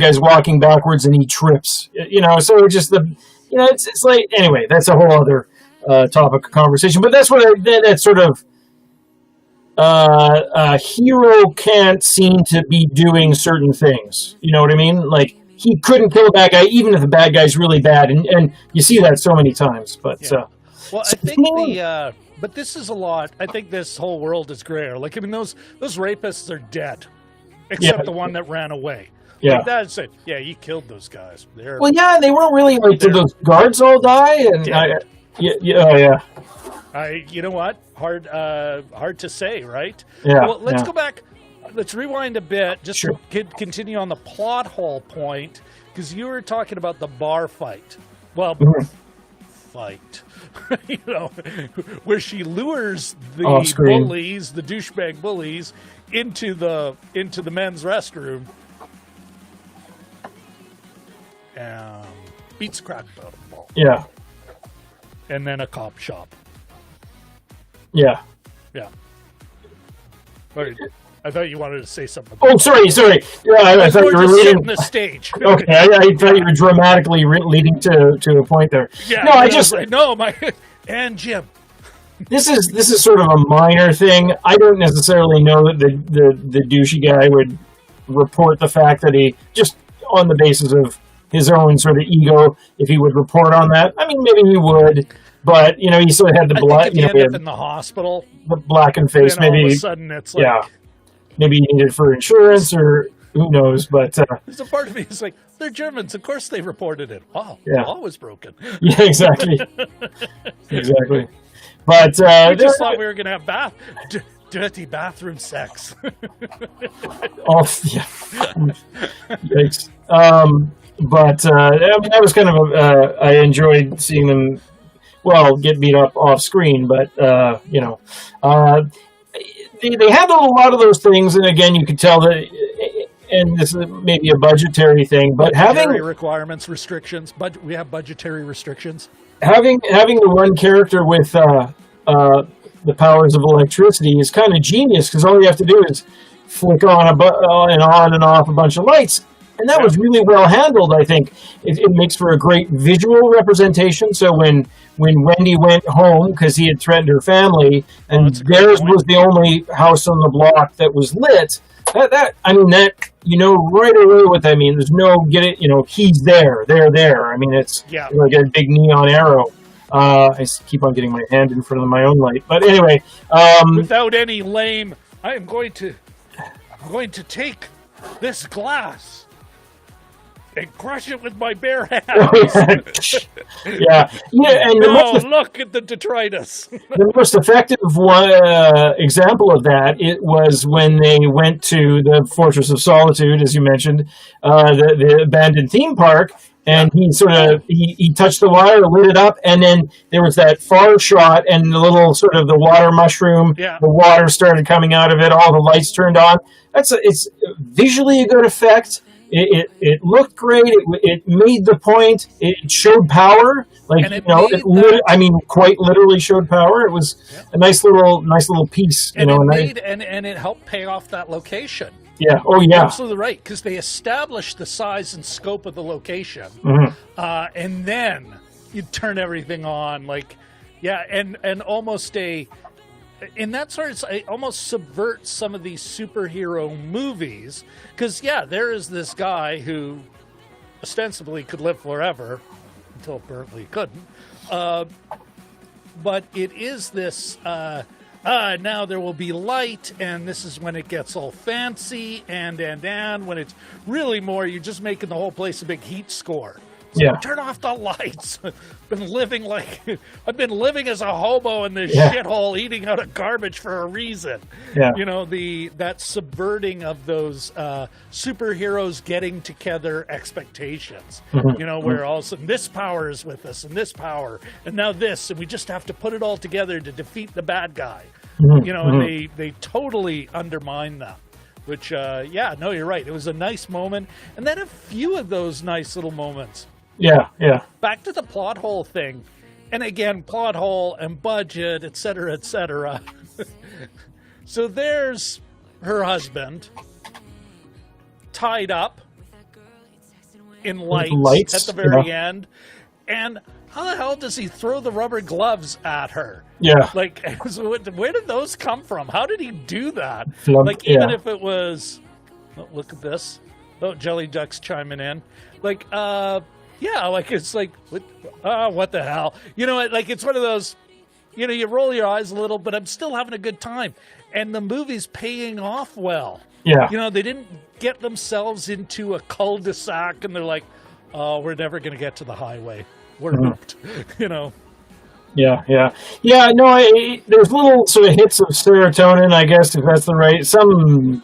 guy's walking backwards and he trips. So just it's like, anyway, that's a whole other topic of conversation. But that's that sort of. A hero can't seem to be doing certain things. You know what I mean? Like, he couldn't kill a bad guy, even if the bad guy's really bad. And you see that so many times. But
well, I think but this is a lot. I think this whole world is grayer. Like, I mean, those rapists are dead, except the one that ran away.
Yeah,
like that's it. Yeah, you killed those guys.
They weren't really like. Did those guards all die? And
you know what? Hard to say, right?
Yeah.
Well, let's go back. Let's rewind a bit, just to continue on the plot hole point, because you were talking about the bar fight. Well, fight, where she lures the bullies, the douchebag bullies, into the men's restroom, and beats crap out of them all.
Yeah.
And then a cop shop.
Yeah.
I thought you wanted to say something.
Oh, sorry. Yeah, I thought you were leading
the stage.
Okay, I thought you were dramatically leading to a point there.
Yeah.
No,
and Jim.
This is sort of a minor thing. I don't necessarily know that the douchey guy would report the fact that he, just on the basis of his own sort of ego, if he would report on that. I mean, maybe he would. But, he still had the blood.
If you end up in the hospital,
the blackened face, maybe.
All of a sudden, it's like,
maybe you need it for insurance, or who knows. But
there's a part of me that's like, they're Germans. Of course, they reported it. Wow, the law was broken.
Yeah, exactly. Exactly. But
we just thought we were going to have dirty bathroom sex.
Yikes. But that was kind of I enjoyed seeing them. Well, get beat up off screen, but they handled a lot of those things, and again, you could tell that, and this is maybe a budgetary thing, but having
requirements, restrictions, we have budgetary restrictions. Having
the one character with the powers of electricity is kind of genius, because all you have to do is flick on and on and off a bunch of lights. And that was really well handled, I think. It makes for a great visual representation. So when Wendy went home, because he had threatened her family, and theirs was the only house on the block that was lit, that right away what that means. There's no he's there, they're there. I mean, it's like a big neon arrow. I keep on getting my hand in front of my own light. But anyway.
Without any lame, I'm going to take this glass and crush it with my bare hands.
And
look at the detritus.
The most effective example of that, it was when they went to the Fortress of Solitude, as you mentioned, the abandoned theme park, and he he touched the wire, lit it up, and then there was that far shot, and the little sort of the water mushroom, the water started coming out of it, all the lights turned on. It's visually a good effect. It looked great. It made the point. It showed power. Quite literally showed power. It was a nice little piece.
And it helped pay off that location.
Yeah. Oh, yeah.
Absolutely right, because they established the size and scope of the location, and then you turn everything on, like, and almost in that sort of, it almost subverts some of these superhero movies, because there is this guy who ostensibly could live forever until apparently he couldn't, but it is this. Now there will be light, and this is when it gets all fancy, and when it's really more, you're just making the whole place a big heat score. So turn off the lights. I've been living as a hobo in this shithole, eating out of garbage for a reason.
Yeah.
You know, that subverting of those superheroes getting together expectations. You know, where all of a sudden this power is with us, and this power, and now this, and we just have to put it all together to defeat the bad guy. You know, and they totally undermine that. Which, no, you're right. It was a nice moment, and then a few of those nice little moments.
Yeah.
Back to the plot hole thing. And again, plot hole and budget, et cetera, et cetera. So there's her husband tied up in lights at the very end. And how the hell does he throw the rubber gloves at her?
Yeah.
Like, where did those come from? How did he do that?
Like,
even if it was... Oh, look at this. Oh, Jelly Duck's chiming in. Like, like, it's like, what the hell? You know, like, it's one of those, you know, you roll your eyes a little, but I'm still having a good time. And the movie's paying off well.
Yeah.
You know, they didn't get themselves into a cul-de-sac, and they're like, oh, we're never going to get to the highway. We're hooked, you know.
Yeah. No, there's little sort of hits of serotonin, I guess, if that's the right, some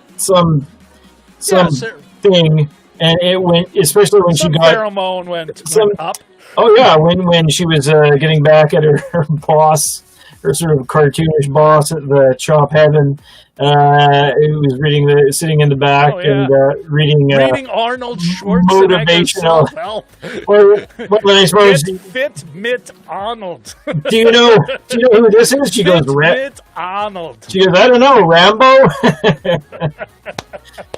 thing. And it went, especially when
some
she got
pheromone went up.
Oh yeah, when she was getting back at her boss, her sort of cartoonish boss at the Chop Heaven. It was sitting in the back and reading
Arnold Schwartz
motivational
help.
Well, I suppose
Fit Mitt Arnold.
Do you know who this is? She goes,
Mitt Arnold.
She goes, I don't know, Rambo.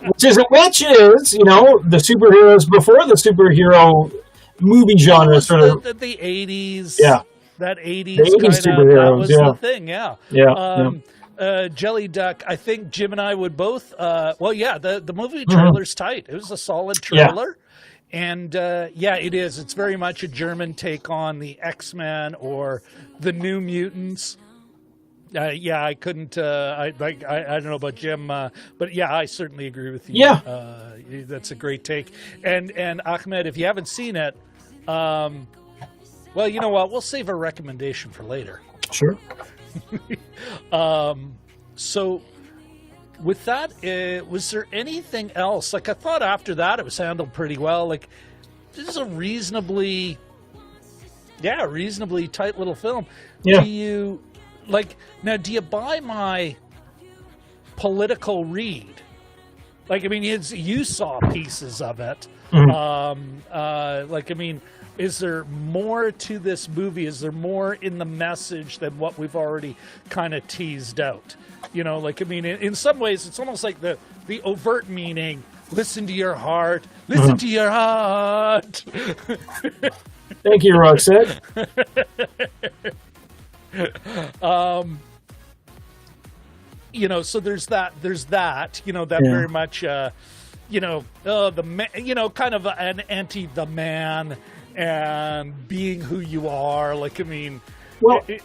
Which is, you know, the superheroes before the superhero movie genre, sort of
the 80s.
Yeah,
that 80s,
the 80s superheroes.
That was the thing.
Yeah.
Jelly Duck. I think Jim and I would both. The movie trailer's tight. It was a solid trailer. And it is. It's very much a German take on the X-Men or the New Mutants. I couldn't. I don't know about Jim, but I certainly agree with you.
Yeah,
that's a great take. And Ahmed, if you haven't seen it, well, you know what? We'll save a recommendation for later.
Sure.
So, with that, was there anything else? Like, I thought after that it was handled pretty well. Like, this is a reasonably tight little film.
Yeah.
Do you buy my political read? Like, I mean, you saw pieces of it. Is there more to this movie? Is there more in the message than what we've already kind of teased out? You know, like, I mean, in some ways, it's almost like the overt meaning, listen to your heart, listen to your heart.
Thank you, Roxette.
You know, so there's that, you know, that very much, kind of an anti the man and being who you are. Like, I mean,
well, I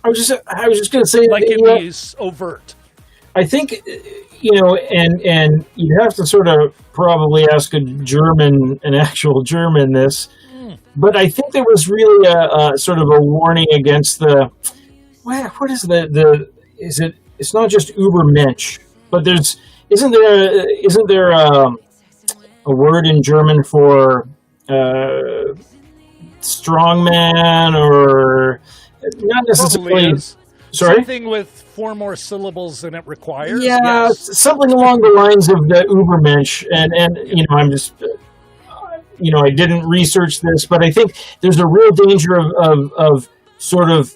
was just going to say,
like, it is overt.
I think, you know, and you have to sort of probably ask an actual German this, but I think there was really a sort of a warning against what is it's not just Übermensch, but isn't there a word in German for strongman, or not necessarily? Sorry?
Something with 4 more syllables than it requires.
Yeah,
yes.
Something along the lines of the Übermensch, and you know, I'm just. You know, I didn't research this, but I think there's a real danger of sort of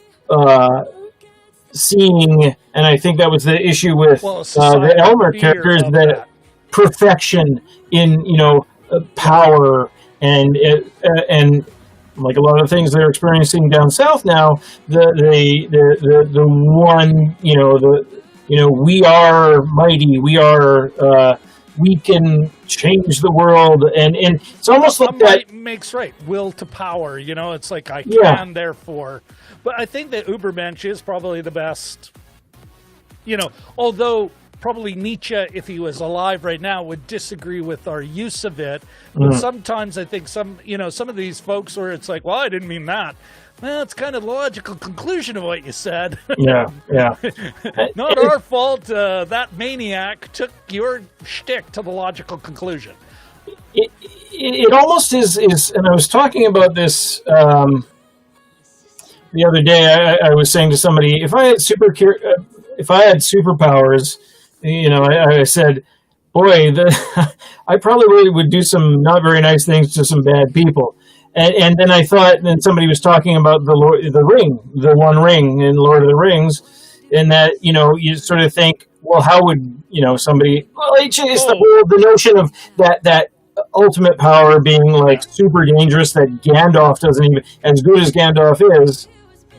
seeing, and I think that was the issue with the Elmer character, is that perfection in power and like a lot of things they're experiencing down south now, the one we are mighty, we can change the world, and it's almost like that
makes will to power. It's like I can, therefore. But I think that Ubermensch is probably the best. Although probably Nietzsche, if he was alive right now, would disagree with our use of it. But sometimes I think some of these folks where it's like, well, I didn't mean that. Well, it's kind of the logical conclusion of what you said.
Yeah.
Not our fault. That maniac took your shtick to the logical conclusion.
It almost is, and I was talking about this the other day. I was saying to somebody, if I had superpowers, I said, boy, I probably really would do some not very nice things to some bad people. And then I thought, and somebody was talking about the One Ring in Lord of the Rings, and that, you sort of think, well, how would, somebody, well, it's the notion of that ultimate power being like super dangerous, that Gandalf doesn't even, as good as Gandalf is,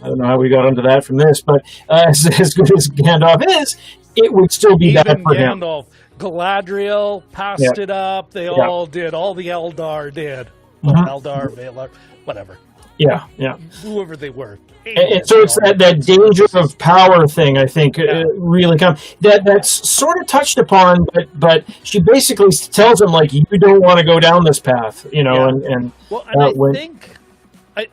I don't know how we got onto that from this, but as good as Gandalf is, it would still be bad for
Gandalf,
him.
Galadriel passed it up. They all did. All the Eldar did. Eldar, Valar, whatever.
Yeah.
Whoever they were.
And so it's that danger of power thing, I think, really comes. That's sort of touched upon, but she basically tells him, like, you don't want to go down this path, and
I think...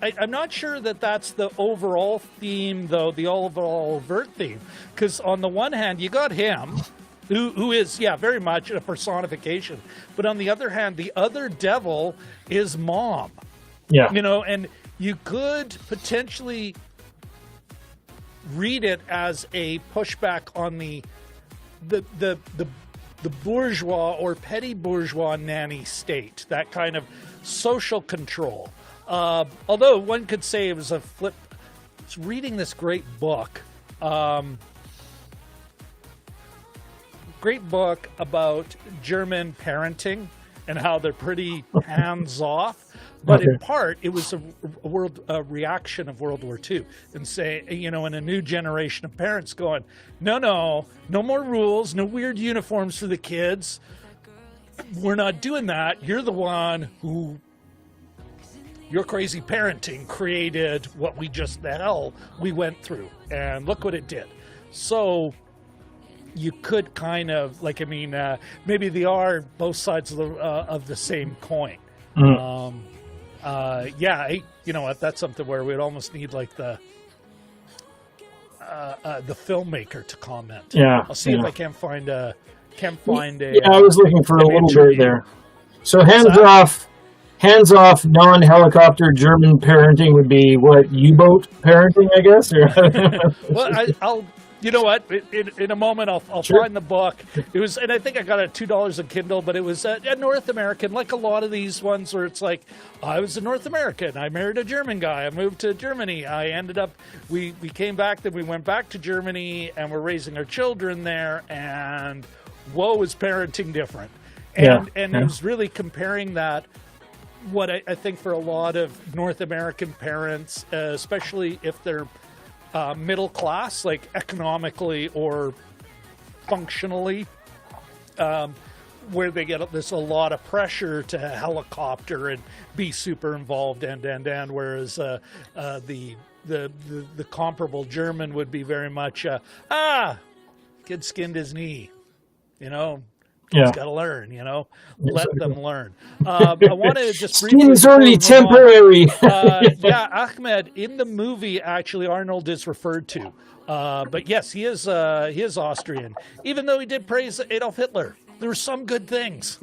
I'm not sure that that's the overall theme, though, the overall overt theme. Because on the one hand, you got him, who is, very much a personification. But on the other hand, the other devil is Mom.
Yeah.
And you could potentially read it as a pushback on the bourgeois or petty bourgeois nanny state, that kind of social control. Although one could say it was a flip. I was reading this great book about German parenting and how they're pretty hands-off. But in part, it was a reaction of World War II, and say, and a new generation of parents going, no more rules, no weird uniforms for the kids. We're not doing that. You're the one who. Your crazy parenting created what the hell we went through, and look what it did. So you could kind of maybe they are both sides of the same coin. That's something where we'd almost need like the filmmaker to comment.
Yeah,
I'll see if I can find a.
I was looking for a little bit there. So hands off, non-helicopter German parenting would be what, U-boat parenting, I guess?
Well, I'll. You know what? In a moment, I'll find the book. It was, and I think I got it at $2 a Kindle, but it was a North American, like a lot of these ones where it's like, I was a North American. I married a German guy. I moved to Germany. I ended up, we came back, then we went back to Germany, and we're raising our children there, and whoa, is parenting different. And it was really comparing that. What I think for a lot of North American parents, especially if they're middle class, like economically or functionally, where they get there's a lot of pressure to helicopter and be super involved and whereas the comparable German would be very much kid skinned his knee, He's got to learn, let them learn. I want to just
skin is only temporary.
Ahmed in the movie, actually, Arnold is referred to, but yes, he is Austrian. Even though he did praise Adolf Hitler, there were some good things.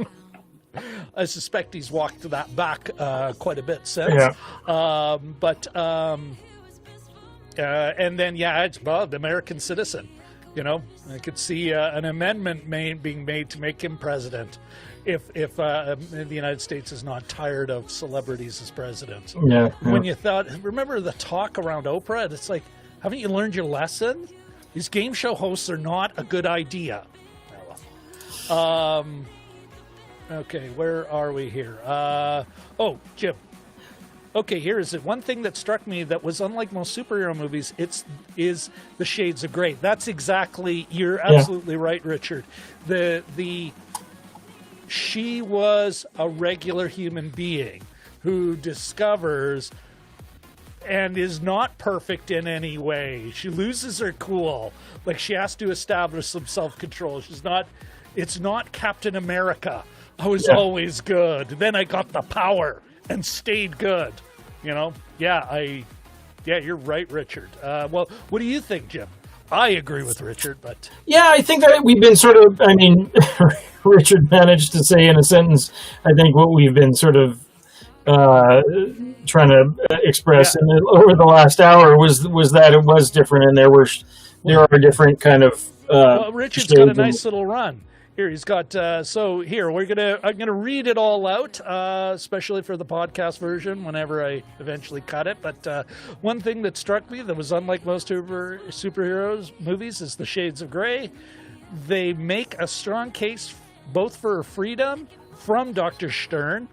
I suspect he's walked that back quite a bit since. And then it's the American citizen. I could see an amendment being made to make him president if the United States is not tired of celebrities as presidents. When you remember the talk around Oprah, it's like, haven't you learned your lesson? These game show hosts are not a good idea. Okay, where are we here? Oh, Jim. Okay, here is it. One thing that struck me that was unlike most superhero movies, is the shades of gray. That's exactly, you're absolutely right, Richard. She was a regular human being who discovers and is not perfect in any way. She loses her cool. Like, she has to establish some self-control. It's not Captain America. I was always good. Then I got the power and stayed good. You know? Yeah, you're right, Richard. Well, what do you think, Jim? I agree with Richard, but... Yeah,
I think that we've been sort of... I mean, Richard managed to say in a sentence, I think what we've been sort of trying to express over the last hour was that it was different, and there are different kind of...
well, Richard's got a nice little run. Here, he's got, so here, I'm gonna read it all out, especially for the podcast version whenever I eventually cut it. But one thing that struck me that was unlike most superheroes movies is the shades of gray. They make a strong case both for freedom from Dr. Stern,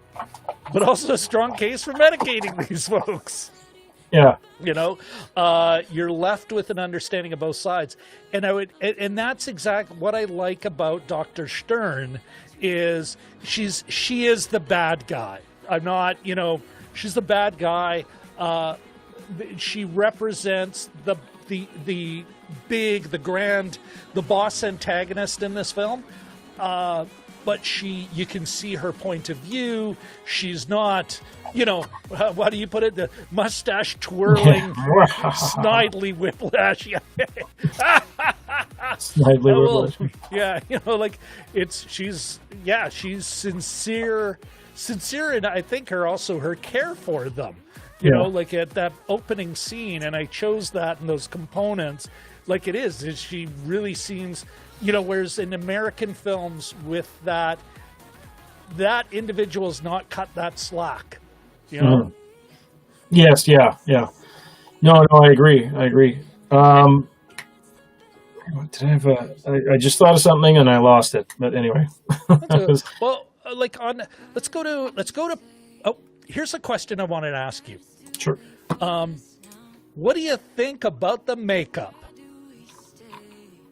but also a strong case for medicating these folks.
Yeah.
You know, you're left with an understanding of both sides. And that's exactly what I like about Dr. Stern is she is the bad guy. I'm not, she's the bad guy. She represents the boss antagonist in this film. But you can see her point of view. She's not, what do you put it? The mustache twirling, snidely whiplash.
Snidely whiplash.
Yeah, she's sincere, and I think her care for them. You know, like at that opening scene, and I chose that and those components, like it is she really seems. Whereas in American films with that individual's not cut that slack,
Mm. Yes, yeah. No, I agree. Did I have I just thought of something and I lost it, but anyway.
Well, let's go to, here's a question I wanted to ask you.
Sure.
What do you think about the makeup?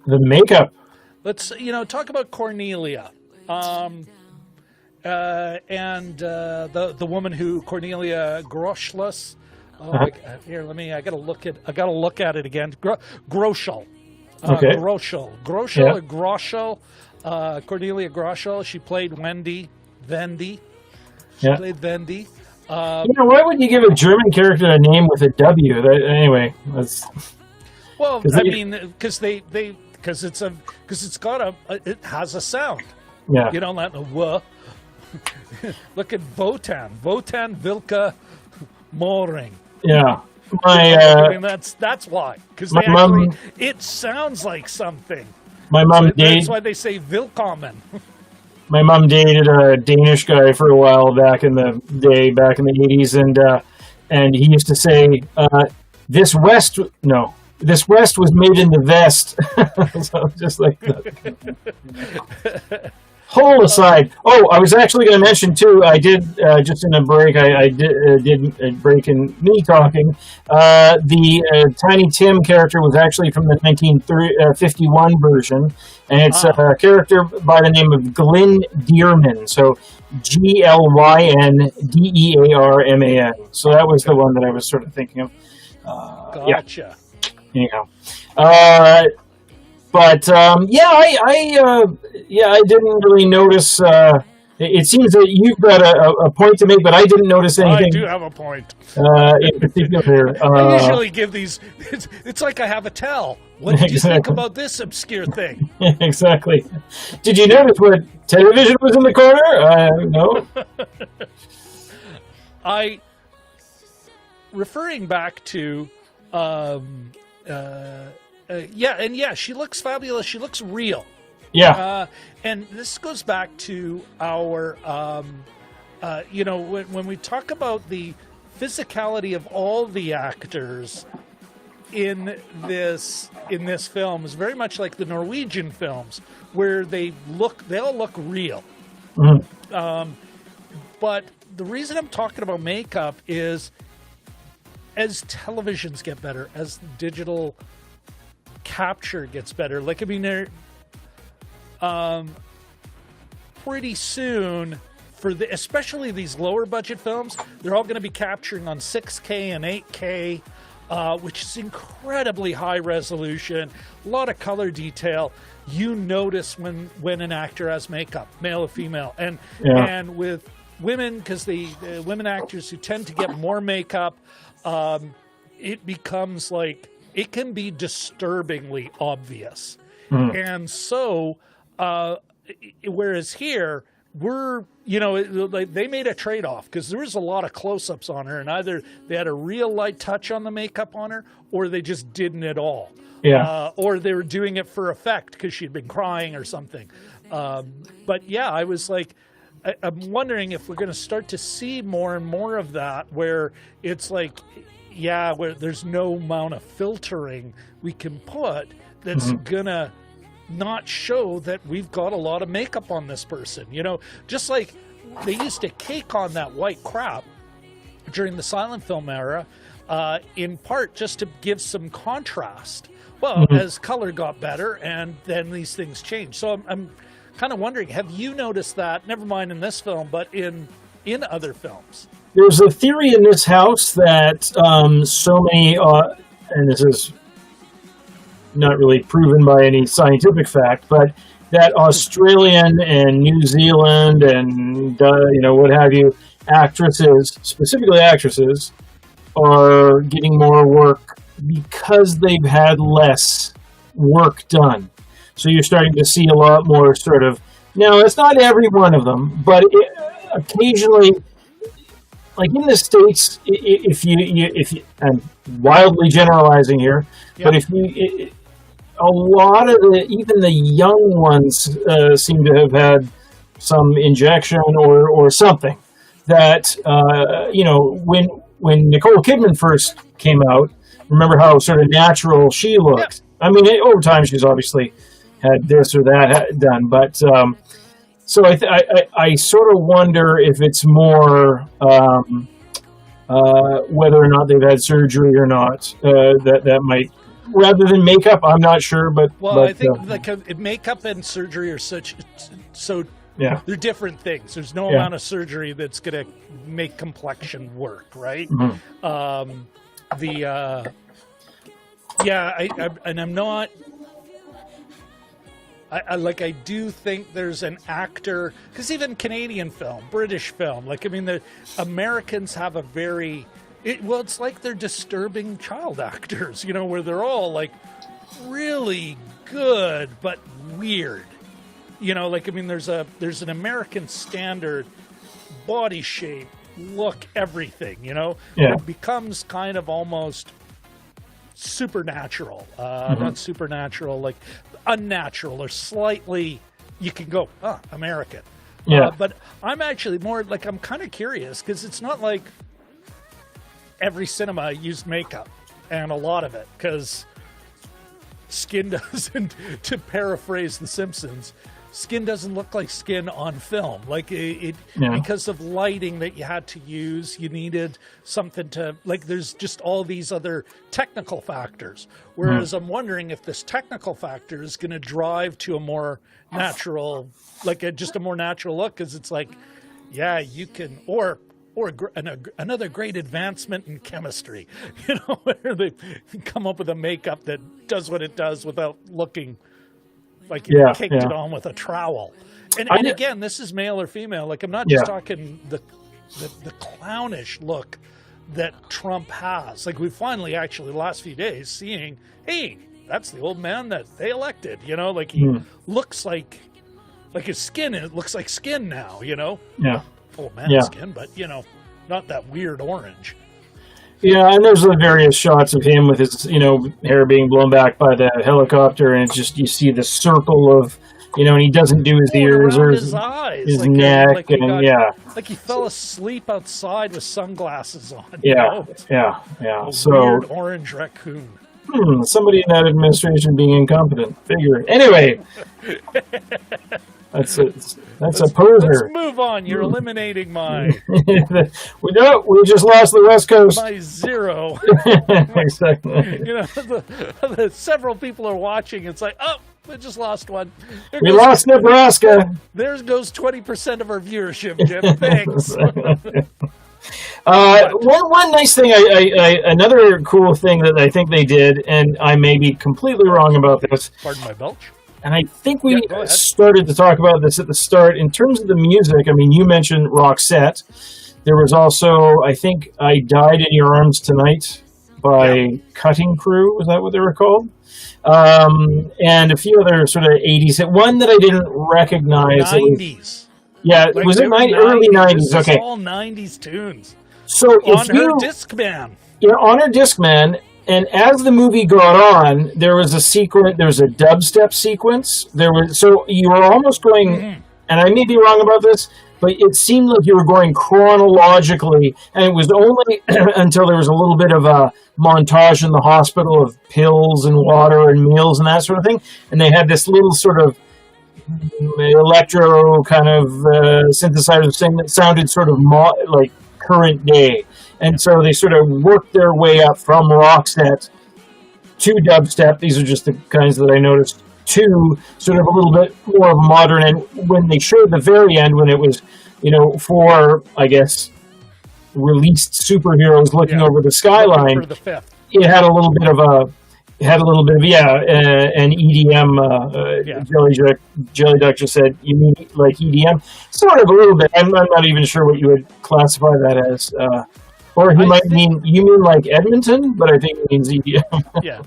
The makeup?
Let's, talk about Cornelia, and the woman who Cornelia Gröschel. Here, I gotta look at it again. Gröschel.
Okay.
Gröschel. Cornelia Gröschel. She played Vendy. She played Vendy.
Why would you give a German character a name with a W? Anyway, that's.
Well, because it has a sound.
Yeah.
You don't let look at Wotan, Wilke, Möhring.
Yeah.
That's why. Because it sounds like something.
My mom
That's why they say Willkommen.
My mom dated a Danish guy for a while back in the 80s, and he used to say, this West was made in the vest. So just like that. Whole aside. Oh, I was actually going to mention too. I did just in a break. I did a break in me talking. The Tiny Tim character was actually from the 1951 version, and it's a character by the name of Glyn Dearman. So GLYNDEARMAN. So that was the one that I was sort of thinking of.
Gotcha.
Yeah. Anyhow. But I didn't really notice. It seems that you've got a point to make, but I didn't notice anything.
I do have a point.
In particular,
I usually give these. It's like I have a tell. What did you think about this obscure thing?
Exactly. Did you notice what television was in the corner? No.
Referring back to. She looks fabulous. She looks real.
Yeah.
And this goes back to our, when we talk about the physicality of all the actors, in this film is very much like the Norwegian films, where they all look real. But the reason I'm talking about makeup is, as televisions get better, as digital capture gets better, like, I mean, they're pretty soon, especially these lower budget films, they're all going to be capturing on 6K and 8K, which is incredibly high resolution, a lot of color detail. You notice when an actor has makeup, male or female, and with women, because the women actors who tend to get more makeup, it becomes like, it can be disturbingly obvious. And so, whereas here, like, they made a trade-off, because there was a lot of close-ups on her, and either they had a real light touch on the makeup on her, or they just didn't at all. Or they were doing it for effect because she'd been crying or something. But yeah, I was like, I'm wondering if we're going to start to see more and more of that, where it's like, where there's no amount of filtering we can put that's gonna not show that we've got a lot of makeup on this person. Just like they used to cake on that white crap during the silent film era, in part just to give some contrast. Well, as color got better, and then these things changed. So I'm kind of wondering, have you noticed that, never mind in this film, but in other films?
There's a theory in this house that so many, and this is not really proven by any scientific fact, but that Australian and New Zealand and what have you, actresses, specifically actresses, are getting more work because they've had less work done. So you're starting to see a lot more sort of, now it's not every one of them, but occasionally, like in the States, if you, I'm wildly generalizing here, but if you, a lot of even the young ones seem to have had some injection or something that, when Nicole Kidman first came out, remember how sort of natural she looked. I mean, over time she's obviously had this or that done, but so I sort of wonder if it's more whether or not they've had surgery or not, that might, rather than makeup. I'm not sure, but
I think makeup and surgery are so they're different things. There's no amount of surgery that's going to make complexion work, right? I'm not. I do think there's an actor, because even Canadian film, British film, like, I mean, the Americans have a very, it's like they're disturbing child actors, where they're all like really good but weird, like, I mean, there's an American standard body shape, look, everything, it becomes kind of almost supernatural, not supernatural, like unnatural, or slightly, you can go, American. But I'm actually more like, I'm kind of curious, because it's not like every cinema used makeup, and a lot of it, because skin doesn't, to paraphrase The Simpsons, skin doesn't look like skin on film. Like because of lighting that you had to use, you needed something to, like, there's just all these other technical factors. Whereas I'm wondering if this technical factor is going to drive to a more natural, like just a more natural look, because it's like, you can, or another great advancement in chemistry, where they come up with a makeup that does what it does without looking like you caked it on with a trowel. And again, this is male or female. Like, I'm not just talking the clownish look that Trump has. Like, we finally actually the last few days seeing, hey, that's the old man that they elected. Like he looks like his skin. It looks like skin now. Old man skin, but not that weird orange.
Yeah, and there's the various shots of him with his, hair being blown back by the helicopter, and it's just, you see the circle of, and he doesn't do his ears or his
eyes,
his neck,
like he fell asleep outside with sunglasses on.
Yeah.
A
So
weird orange raccoon.
somebody in that administration being incompetent. Figure. Anyway, that's a poser.
Let's move on. You're eliminating my...
we just lost the West Coast.
My zero.
Exactly.
You know, several people are watching. It's like, oh, we just lost one.
We lost Nebraska.
There goes 20% of our viewership, Jim. Thanks.
One nice thing, another cool thing that I think they did, and I may be completely wrong about this.
Pardon my belch.
And I think we started to talk about this at the start. In terms of the music, I mean, you mentioned Roxette. There was also, I think, I Died in Your Arms Tonight by Cutting Crew. Was that what they were called? And a few other sort of 80s. One that I didn't recognize.
90s.
Yeah,
like
was it early 90s? Okay.
It's all 90s tunes.
So
on her Discman.
Yeah, on her Discman. And as the movie got on, there was a sequence. There was a dubstep sequence. So you were almost going, and I may be wrong about this, but it seemed like you were going chronologically, and it was only until there was a little bit of a montage in the hospital of pills and water and meals and that sort of thing, and they had this little sort of electro kind of synthesizer thing that sounded sort of like current day. And so they sort of worked their way up from Roxette to dubstep. These are just the kinds that I noticed. To sort of a little bit more of modern. And when they showed the very end, when it was, for, I guess, released superheroes looking over the skyline, it had a little bit of an EDM. Jelly Duck just said, you mean like EDM? Sort of a little bit. I'm not even sure what you would classify that as. Or you mean like Edmonton, but I think it means EDM.
Yeah,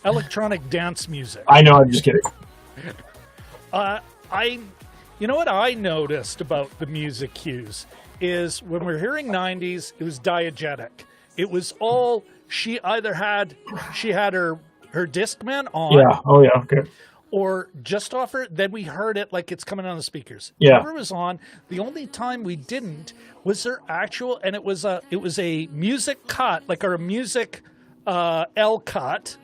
electronic dance music.
I know, I'm just kidding.
You know what I noticed about the music cues is when we're hearing 90s, it was diegetic. It was all, she had her Discman on.
Yeah, oh yeah, okay.
Or just off her, then we heard it like it's coming on the speakers.
Yeah.
Whenever it was on, the only time we didn't was their actual, and it was a music cut, like a music L cut,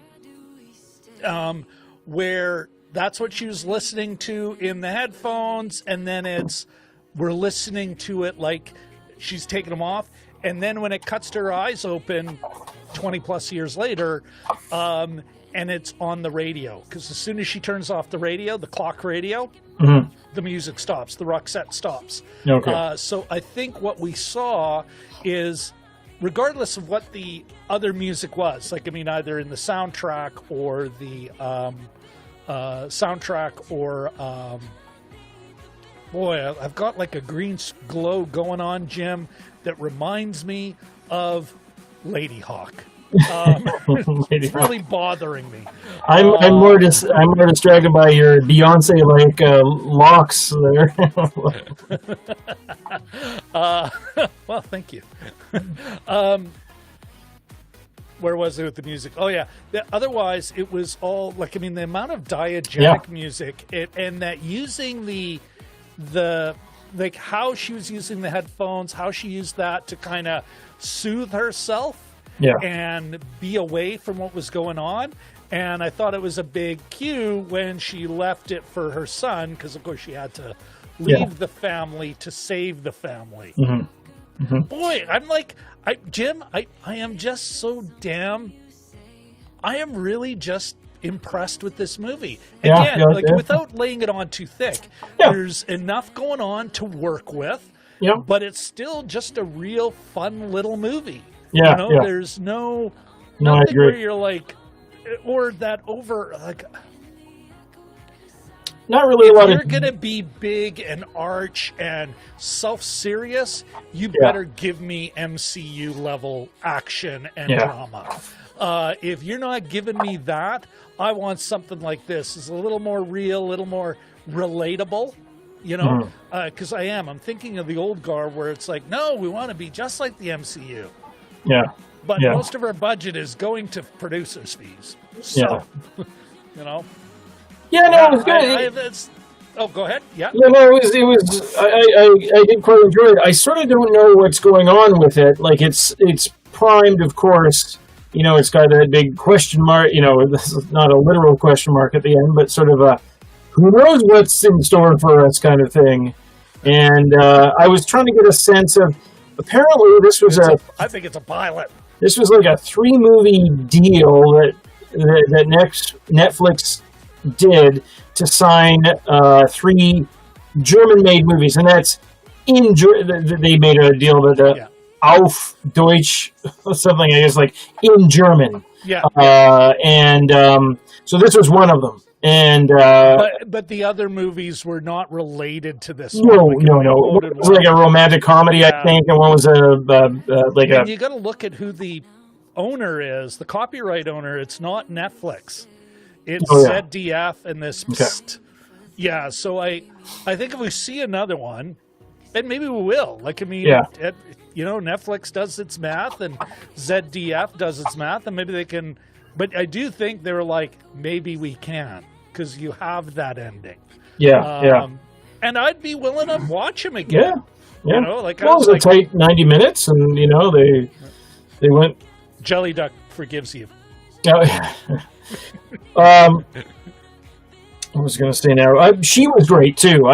where that's what she was listening to in the headphones, and then we're listening to it like she's taking them off, and then when it cuts to her eyes open 20 plus years later, and it's on the radio, because as soon as she turns off the radio, the clock radio, the music stops, the Roxette stops.
Okay.
So I think what we saw is, regardless of what the other music was, like, I mean, either in the soundtrack or the boy, I've got like a green glow going on, Jim, that reminds me of Lady Hawk. It's really bothering me.
I'm more distracted by your Beyonce like locks there.
Well, thank you. Where was it with the music? Oh yeah. Otherwise, it was all like, I mean, the amount of diegetic music and that using the like how she was using the headphones, how she used that to kind of soothe herself. Yeah. And be away from what was going on. And I thought it was a big cue when she left it for her son, because, of course, she had to leave the family to save the family. Mm-hmm. Mm-hmm. Boy, I'm like, Jim, I am just so damn... I am really just impressed with this movie. Again, without laying it on too thick, there's enough going on to work with, but it's still just a real fun little movie.
Yeah,
there's nothing where you're like, or that over, like,
not really a lot of.
If you're gonna be big and arch and self-serious, you better give me MCU level action and drama. If you're not giving me that, I want something like this. It's a little more real, a little more relatable. Because I'm thinking of the old guard where it's like, no, we want to be just like the MCU.
Yeah.
But most of our budget is going to producers' fees. So,
Yeah, no, it was good.
Go ahead. Yeah.
Yeah, no, it was. I did quite enjoy it. I sort of don't know what's going on with it. Like it's primed, of course. it's got that big question mark. This is not a literal question mark at the end, but sort of a who knows what's in store for us kind of thing. And I was trying to get a sense of. Apparently, this was
I think it's a pilot.
This was like a 3-movie deal that Netflix did to sign 3 German-made movies, and that's they made a deal that auf Deutsch something, I guess, like in German.
Yeah.
So this was one of them. And
but the other movies were not related to this.
No. It was like a romantic comedy, I think, and one was
and you got to look at who the owner is, the copyright owner. It's not Netflix. It's ZDF and this.
Okay.
Yeah, so I think if we see another one, and maybe we will. Netflix does its math and ZDF does its math, and maybe they can. But I do think they were like, maybe we can, because you have that ending.
Yeah.
And I'd be willing to watch him again.
Yeah.
It
was a tight 90 minutes, and they went.
Jelly Duck forgives you.
I was going to say now, she was great too.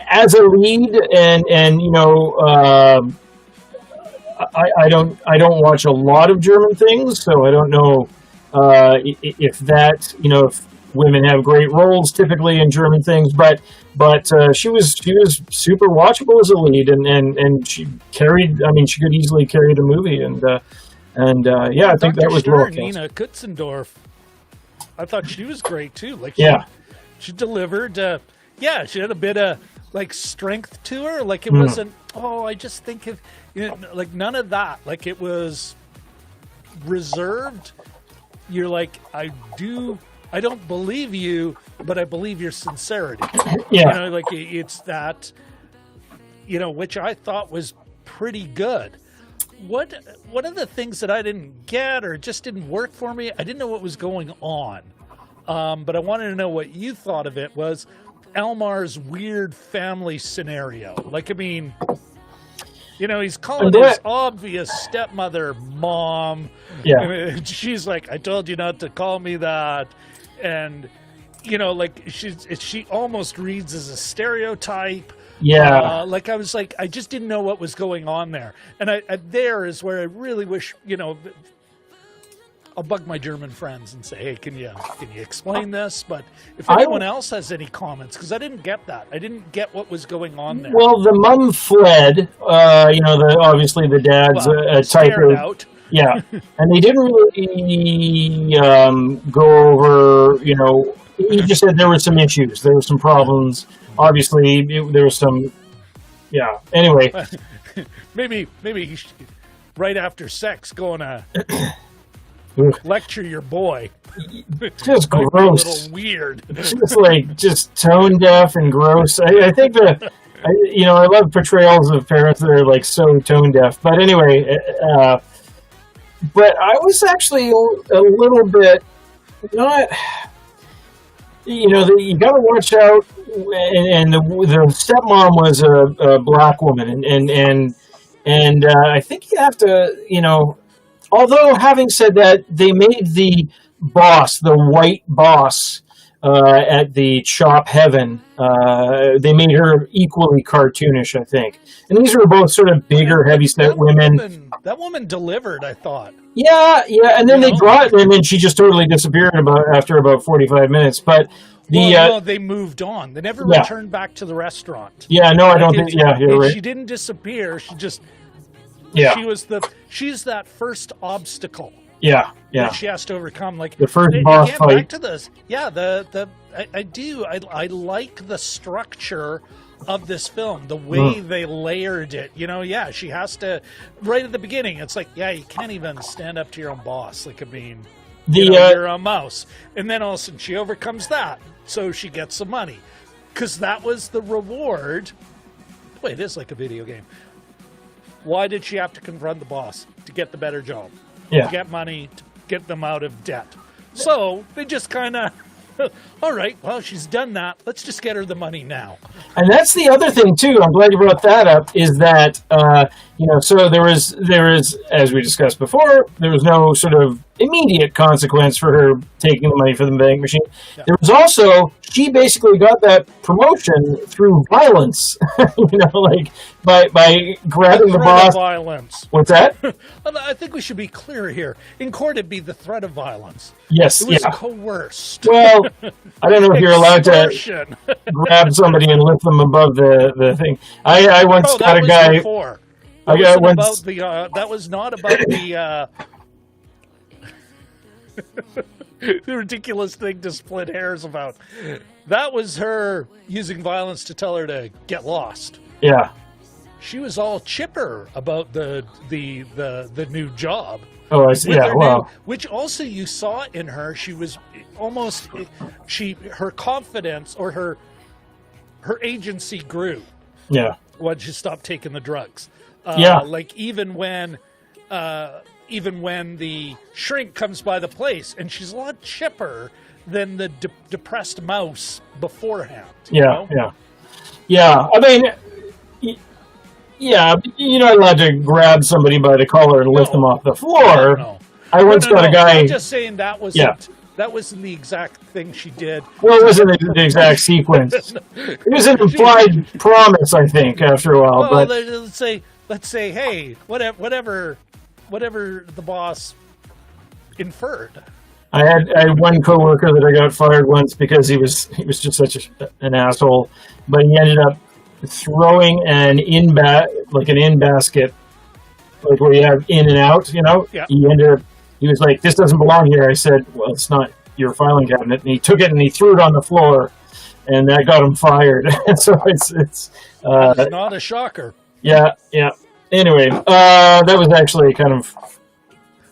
As a lead, and I don't watch a lot of German things, so I don't know if that, if women have great roles typically in German things, but she was super watchable as a lead, and she carried. I mean, she could easily carry the movie, and I think that was well cast.
Nina Kutzendorf, I thought she was great too. She delivered. She had a bit of strength to her. It wasn't. Oh, I just think of none of that. It was reserved. You're like, I don't believe you, but I believe your sincerity.
Yeah.
It's that. Which I thought was pretty good. One of the things that I didn't get or just didn't work for me, I didn't know what was going on. But I wanted to know what you thought of it, was Elmar's weird family scenario. He's calling his obvious stepmother mom.
Yeah.
And she's like, I told you not to call me that. And, she almost reads as a stereotype.
Yeah.
I was like, I just didn't know what was going on there. And there is where I really wish, I'll bug my German friends and say, hey, can you explain this? But if anyone else has any comments, because I didn't get that. I didn't get what was going on there.
Well, the mom fled. Obviously the dad's type of
out.
Yeah, and they didn't really go over. He just said there were some issues, there were some problems. Obviously, there was some. Yeah. Anyway,
maybe right after sex, going to lecture your boy.
Just gross.
A little weird.
Just tone deaf and gross. I think I love portrayals of parents that are so tone deaf. But anyway, but I was actually a little bit not. You got to watch out. And the stepmom was a black woman, and I think you have to, Although, having said that, they made the boss, the white boss, at the Chop Heaven, they made her equally cartoonish, I think. And these were both sort of bigger, heavy-set women.
That woman delivered, I thought.
Yeah, and then they brought her, and then she just totally disappeared after about 45 minutes. But
they moved on. They never returned back to the restaurant.
Yeah, no, I don't think. Yeah, you're right.
She didn't disappear. She just.
Yeah.
She's that first obstacle.
Yeah.
That she has to overcome.
The first boss fight.
Back to this. Yeah, I do. I like the structure of this film, the way they layered it. She has to, right at the beginning, it's like, you can't even stand up to your own boss. You're a mouse. And then all of a sudden she overcomes that. So she gets some money. Because that was the reward. Wait, it is like a video game. Why did she have to confront the boss? To get the better job.
Yeah.
To get money, to get them out of debt. So they just kind of All right, well, she's done that. Let's just get her the money now.
And that's the other thing too. I'm glad you brought that up. Is that so there is, as we discussed before, there was no sort of immediate consequence for her taking the money from the bank machine. Yeah. There was also, she basically got that promotion through violence. Like by grabbing the boss.
Violence.
What's that?
I think we should be clear here. In court, it'd be the threat of violence.
Yes,
it was coerced.
Well, I don't know if you're allowed to grab somebody and lift them above the thing. I once got a guy.
Before. That was not about the the ridiculous thing to split hairs about. That was her using violence to tell her to get lost.
Yeah.
She was all chipper about the new job.
Oh, I see. Yeah, well,
which also you saw in her. She was almost her confidence or her agency grew.
Yeah.
Once she stopped taking the drugs. Like even when the shrink comes by the place, and she's a lot chipper than the depressed mouse beforehand.
Yeah. I mean, you're not allowed to grab somebody by the collar and lift them off the floor.
No.
I once got a guy.
I'm just saying that wasn't the exact thing she did.
Well, it wasn't the exact sequence. It was an implied promise, I think, after a while.
Well,
but
let's say, hey, whatever the boss inferred.
I had one coworker that I got fired once because he was just such an asshole, but he ended up throwing an in basket, like where you have in and out,
Yeah.
He was like, this doesn't belong here. I said, well, it's not your filing cabinet. And he took it and he threw it on the floor, and that got him fired. So it's
not a shocker.
Yeah. Anyway, that was actually kind of.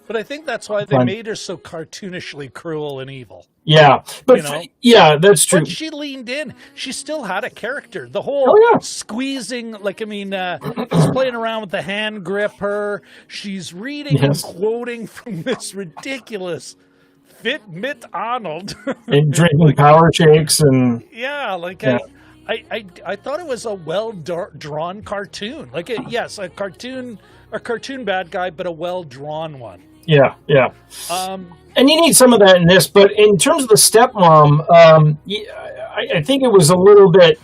But I think that's why they made her so cartoonishly cruel and evil.
Yeah, but yeah, that's true.
But she leaned in. She still had a character. The whole squeezing, she's playing around with the hand gripper. She's reading and quoting from this ridiculous Fit Mitt Arnold.
And drinking power shakes and.
Yeah, I thought it was a well-drawn cartoon. A cartoon bad guy, but a well-drawn one.
Yeah. And you need some of that in this, but in terms of the stepmom, I think it was a little bit,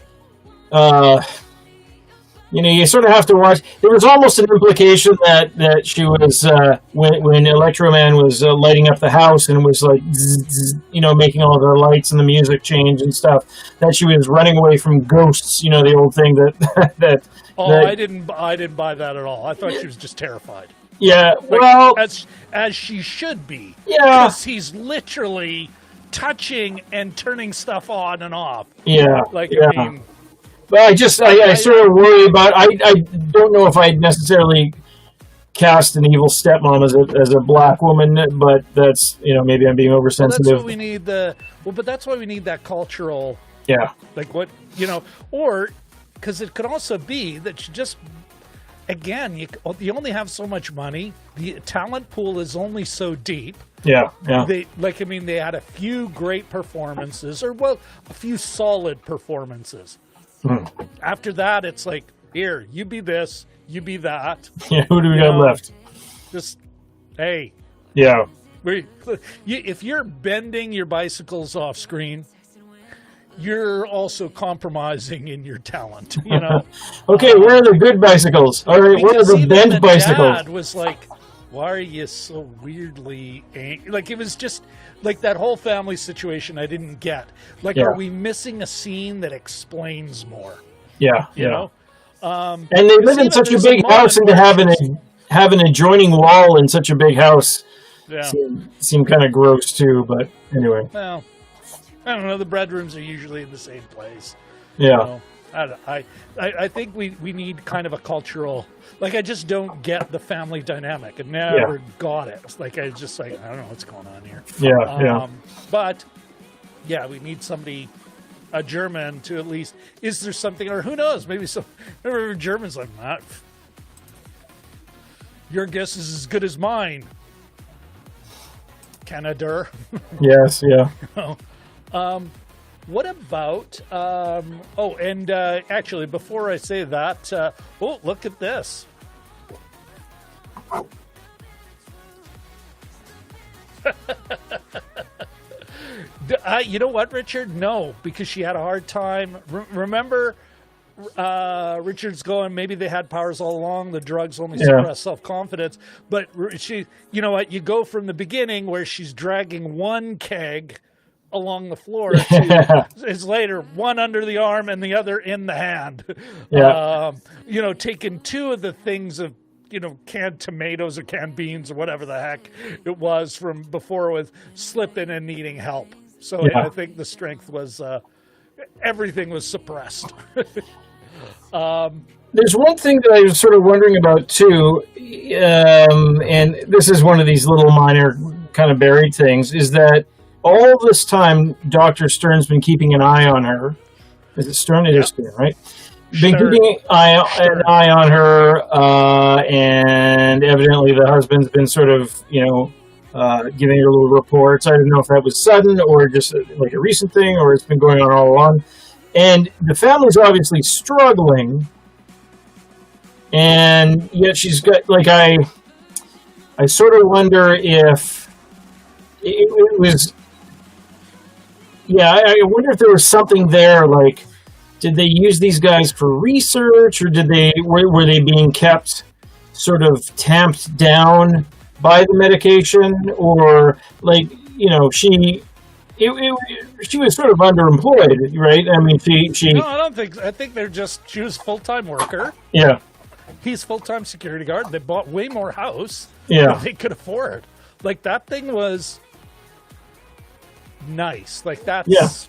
you sort of have to watch. There was almost an implication that she was, when Electroman was lighting up the house and was like, making all the lights and the music change and stuff, that she was running away from ghosts, the old thing that.
I didn't buy that at all. I thought she was just terrified.
Yeah, well,
as she should be.
Yeah,
because he's literally touching and turning stuff on and off.
Yeah,
I mean,
well, I sort of worry about. I don't know if I'd necessarily cast an evil stepmom as a black woman, but that's maybe I'm being oversensitive. Well,
that's what we need but that's why we need that cultural.
Yeah,
or because it could also be that you just. Again, you only have so much money. The talent pool is only so deep.
Yeah.
They had a few great performances, a few solid performances. After that, it's like, here, you be this, you be that.
Yeah, who do we got left?
Just, hey.
Yeah.
If you're bending your bicycles off screen, you're also compromising in your talent,
Okay, where are the good bicycles? All right, where are the bent bicycles?
Dad was like, why are you so weirdly angry? It was just like that whole family situation I didn't get. Are we missing a scene that explains more?
Yeah,
you know?
And they live in such a big house, and to have an adjoining wall in such a big house seemed kind of gross too, but anyway.
Well, I don't know. The bedrooms are usually in the same place.
Yeah.
I think we need kind of a cultural. I just don't get the family dynamic. I never got it. I don't know what's going on here.
Yeah.
But we need somebody, a German, to at least. Is there something, or who knows? Maybe some Germans like that. Your guess is as good as mine. Canada.
Yes. Yeah.
What about? Actually, before I say that, look at this. You know what, Richard? No, because she had a hard time. Remember, Richard's going, maybe they had powers all along. The drugs only suppress self-confidence. But she, you know what? You go from the beginning where she's dragging one keg along the floor to is later one under the arm and the other in the hand. Taking two of the things of, canned tomatoes or canned beans or whatever the heck it was from before with slipping and needing help. So I think the strength was, everything was suppressed.
There's one thing that I was sort of wondering about too, and this is one of these little minor kind of buried things, is that all this time Dr. Stern's been keeping an eye on her. Is it Stern? It is Stern, right? Been keeping an eye on her, and evidently the husband's been sort of, giving her little reports. I don't know if that was sudden or just like a recent thing, or it's been going on all along. And the family's obviously struggling, and yet she's got, like, I sort of wonder if it was, I wonder if there was something there, like, did they use these guys for research, or were they being kept sort of tamped down by the medication, or like, she was sort of underemployed, right? I mean, she.
No, I don't think. I think she was a full-time worker.
Yeah.
He's full-time security guard. They bought way more house
than
they could afford. Like, that thing was nice. Like, that's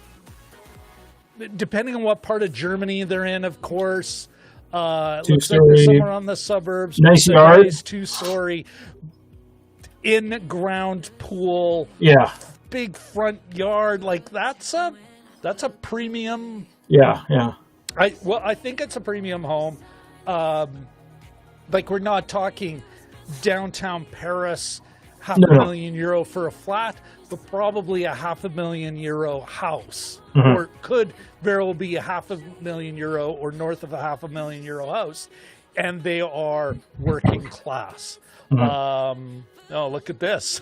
depending on what part of Germany they're in, of course. Looks like they're somewhere on the suburbs.
Nice yard.
Nice 2-story in-ground pool.
Yeah.
Big front yard. Like, that's a premium.
Yeah.
I think it's a premium home. Like, we're not talking downtown Paris, €500,000 for a flat, but probably a €500,000 house, or could very well be a €500,000 or north of a €500,000 house, and they are working class. Look at this.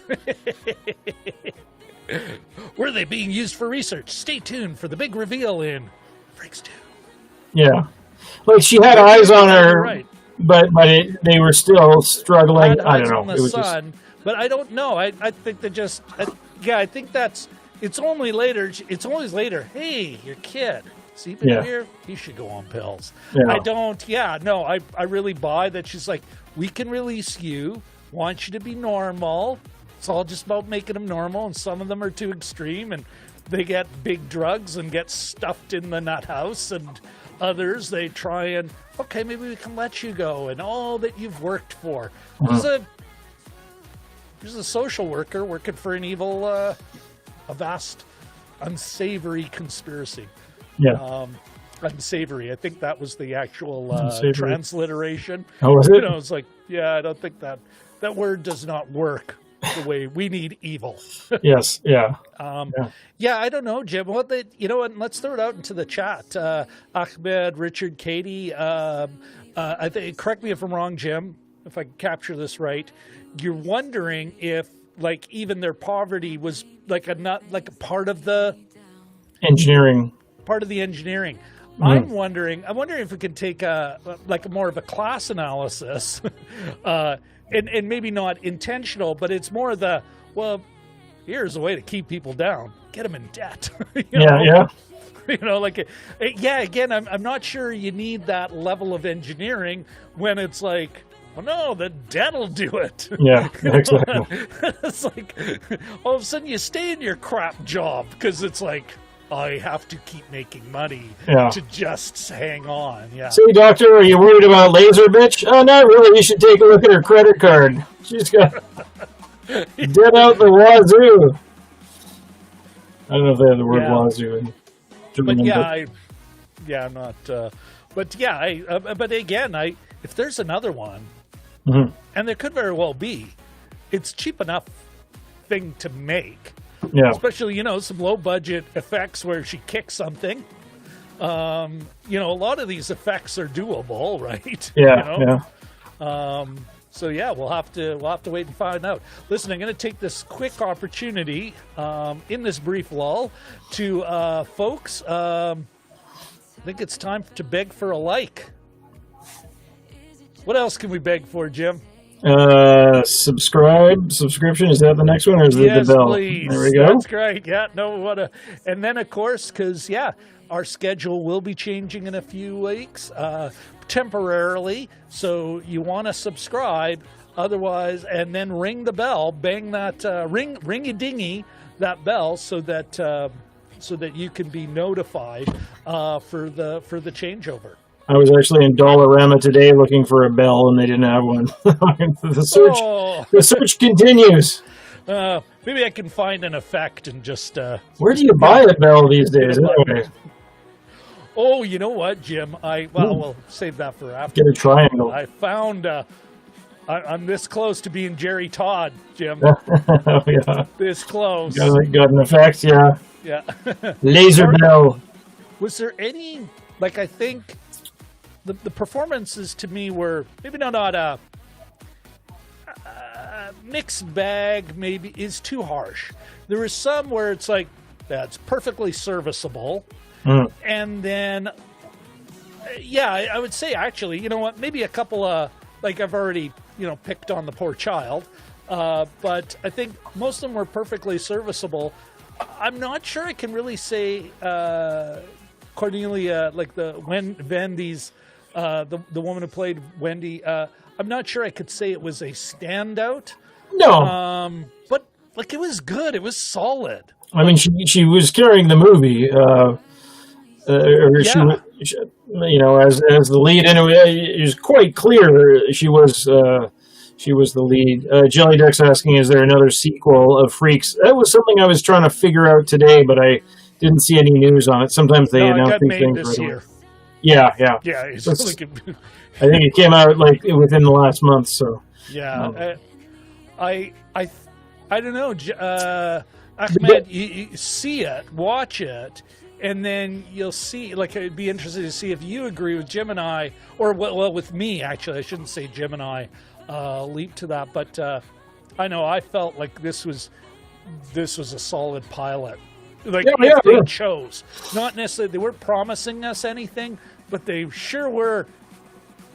Were they being used for research? Stay tuned for the big reveal in Freaks 2.
Yeah. Like, she had eyes on her, right, but they were still struggling. I don't know.
It was but I don't know. I think they just, I think it's only later. It's always later. Hey, your kid. See, here, he should go on pills. Yeah. I really buy that. She's like, we can release you. Want you to be normal. It's all just about making them normal, and some of them are too extreme, and they get big drugs and get stuffed in the nut house, and others, they try and, okay, maybe we can let you go, and all that you've worked for. There's a social worker working for an evil, a vast, unsavory conspiracy.
Yeah.
Unsavory. I think that was the actual transliteration.
Oh, was it?
It's like, I don't think that word does not work the way we need evil.
Yes. Yeah.
I don't know, Jim. What let's throw it out into the chat. Ahmed, Richard, Katie. I think, correct me if I'm wrong, Jim, if I can capture this right. You're wondering if, like, even their poverty was like a part of the engineering. I'm wondering if we can take more of a class analysis, and maybe not intentional, but it's more here's a way to keep people down, get them in debt. Again, I'm not sure you need that level of engineering when it's like, well, no, the debt'll do it.
Yeah, exactly.
It's like, all of a sudden you stay in your crap job because it's like, I have to keep making money to just hang on. Yeah.
See, doctor, are you worried about laser bitch? Oh, not really. You should take a look at her credit card. She's got dead out the wazoo. I don't know if they have the word wazoo in German.
But I'm not. But again, if there's another one, and there could very well be, it's cheap enough thing to make.
Yeah.
Especially, some low budget effects where she kicks something. A lot of these effects are doable, right?
Yeah.
So yeah, we'll have to wait and find out. Listen, I'm going to take this quick opportunity in this brief lull to folks. I think it's time to beg for a like. What else can we beg for, Jim?
Subscription. Is that the next one, or is it
Yes,
the bell?
please.
There we go.
That's great. Yeah, and then of course, because our schedule will be changing in a few weeks, temporarily. So you want to subscribe, otherwise, and then ring the bell, bang that ring-a-dingy that bell, so that you can be notified for the changeover.
I was actually in Dollarama today looking for a bell, and they didn't have one. The search continues.
Maybe I can find an effect and just.
Where do you buy a bell these days? Anyway.
Oh, you know what, Jim? We'll save that for after.
Get a triangle.
I found. I'm this close to being Jerry Todd, Jim.
Oh, yeah.
This close.
Got an effect, yeah.
Yeah.
Laser bell.
Was there any? I think. The performances to me were maybe not a mixed bag, maybe is too harsh. There was some where it's that's perfectly serviceable. And then, I would say actually, you know what, maybe a couple of, I've already, picked on the poor child, but I think most of them were perfectly serviceable. I'm not sure I can really say Cornelia, Wendy's, the woman who played Wendy, I'm not sure I could say it was a standout.
No.
But it was good. It was solid.
I mean, she was carrying the movie. As the lead, and it was quite clear she was the lead. Jelly Duck's asking, is there another sequel of Freaks? That was something I was trying to figure out today, but I didn't see any news on it. Sometimes they announce these things
this year.
Yeah.
Yeah,
I think it came out within the last month. So
yeah, I don't know, Ahmed. You see it, watch it, and then you'll see. I'd be interested to see if you agree with Jim and I, or with me. Actually, I shouldn't say Jim and I leap to that, but I know I felt like this was a solid pilot. They chose, not necessarily, they weren't promising us anything, but they sure were.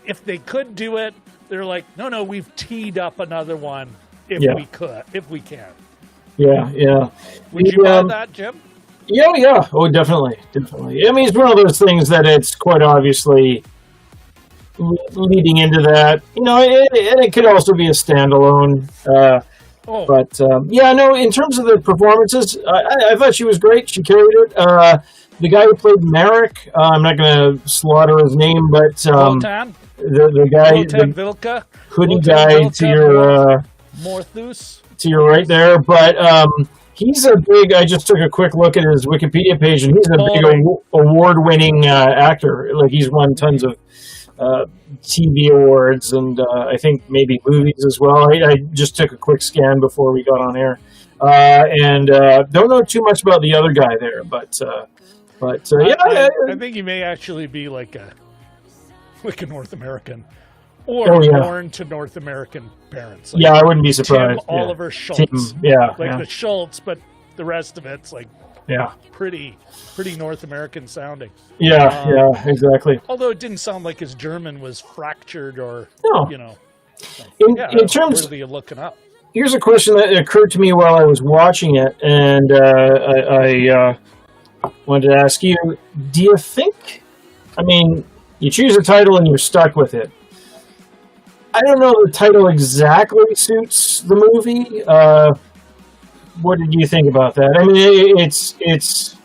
If they could do it, they're no, we've teed up another one if we can.
Yeah.
Would you buy that, Jim?
Yeah. Oh, definitely. I mean, it's one of those things that it's quite obviously leading into that, and it could also be a standalone. But in terms of the performances, I thought she was great. She carried it. The guy who played Marc, I'm not going to slaughter his name, but
Wotan?
the guy,
Wotan, Wilke,
hoodie guy to your
Morthus,
to your right there. But he's a big. I just took a quick look at his Wikipedia page, and he's a big award-winning actor. He's won tons of TV awards, and I think maybe movies as well. I just took a quick scan before we got on air, and don't know too much about the other guy there, but I
think he may actually be like a North American, or born to North American parents.
I wouldn't be surprised.
Tim Oliver Schultz, the Schultz, but the rest of it's pretty North American sounding.
Yeah, exactly.
Although it didn't sound like his German was fractured or
In terms
worthy of looking up.
Here's a question that occurred to me while I was watching it, and I wanted to ask you: do you think? I mean, you choose a title and you're stuck with it. I don't know if the title exactly suits the movie. What did you think about that? I mean, it's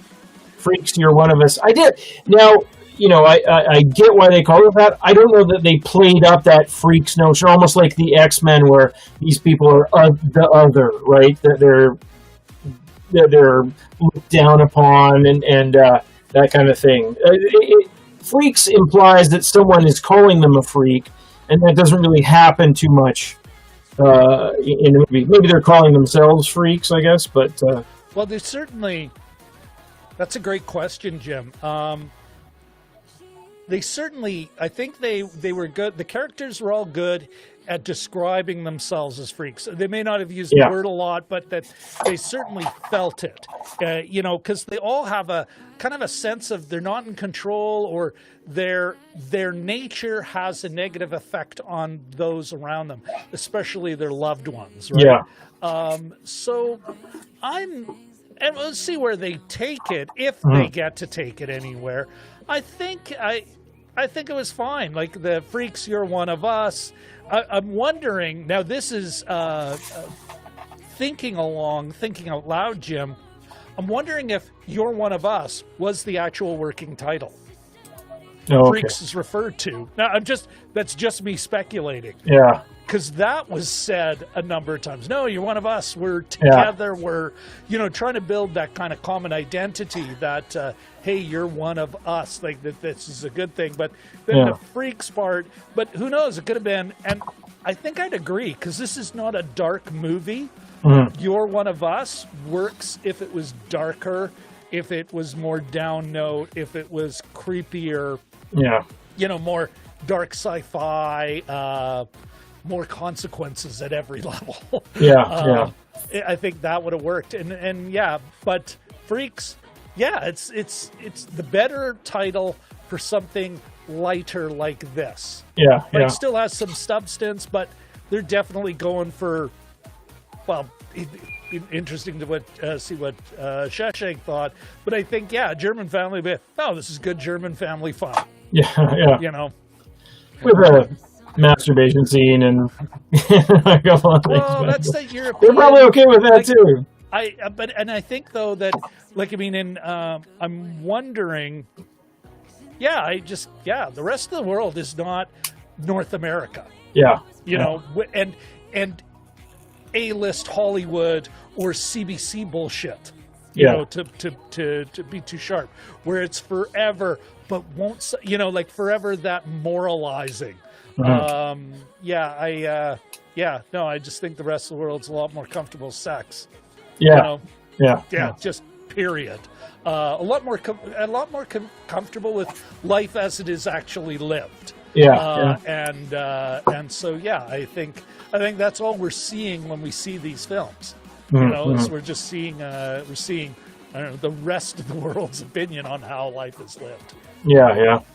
Freaks, You're One of Us. I did. Now, I get why they call it that. I don't know that they played up that Freaks notion, almost like the X-Men, where these people are the other, right? That they're looked down upon and that kind of thing. Freaks implies that someone is calling them a freak, and that doesn't really happen too much in the movie. Maybe they're calling themselves freaks, I guess, but
Well, there's certainly. That's a great question, Jim. They certainly, I think they were good. The characters were all good at describing themselves as freaks. They may not have used the word a lot, but that they certainly felt it. Because they all have a kind of a sense of they're not in control, or their nature has a negative effect on those around them, especially their loved ones. Right?
Yeah.
And we'll see where they take it, if they get to take it anywhere. I think it was fine. Like the freaks, you're one of us. I'm wondering, now this is thinking out loud, Jim. I'm wondering if You're One of Us was the actual working title.
Oh, okay.
Freaks is referred to. Now, that's just me speculating.
Yeah.
Because that was said a number of times. No, you're one of us. We're together. Yeah. We're, trying to build that kind of common identity that, hey, you're one of us. Like, that this is a good thing. But then the freaks part, but who knows? It could have been, and I think I'd agree, because this is not a dark movie. You're One of Us works if it was darker, if it was more down note, if it was creepier.
Yeah.
More dark sci-fi, more consequences at every level.
Yeah.
I think that would have worked. And but Freaks, it's the better title for something lighter like this.
Yeah.
It still has some substance, but they're definitely going for, well, interesting to see what Shashank thought. But I think, German family, this is good German family fun.
Yeah. With a masturbation scene and a couple of things.
Well, that's the European.
They're probably okay with that too.
I think though that, I'm wondering. The rest of the world is not North America.
Yeah.
And A-list Hollywood or CBC bullshit. To be too sharp, where it's forever, but won't, forever that moralizing. I just think the rest of the world's a lot more comfortable with sex. Just period. A lot more comfortable with life as it is actually lived. And so I think that's all we're seeing when we see these films. Is we're just seeing the rest of the world's opinion on how life is lived.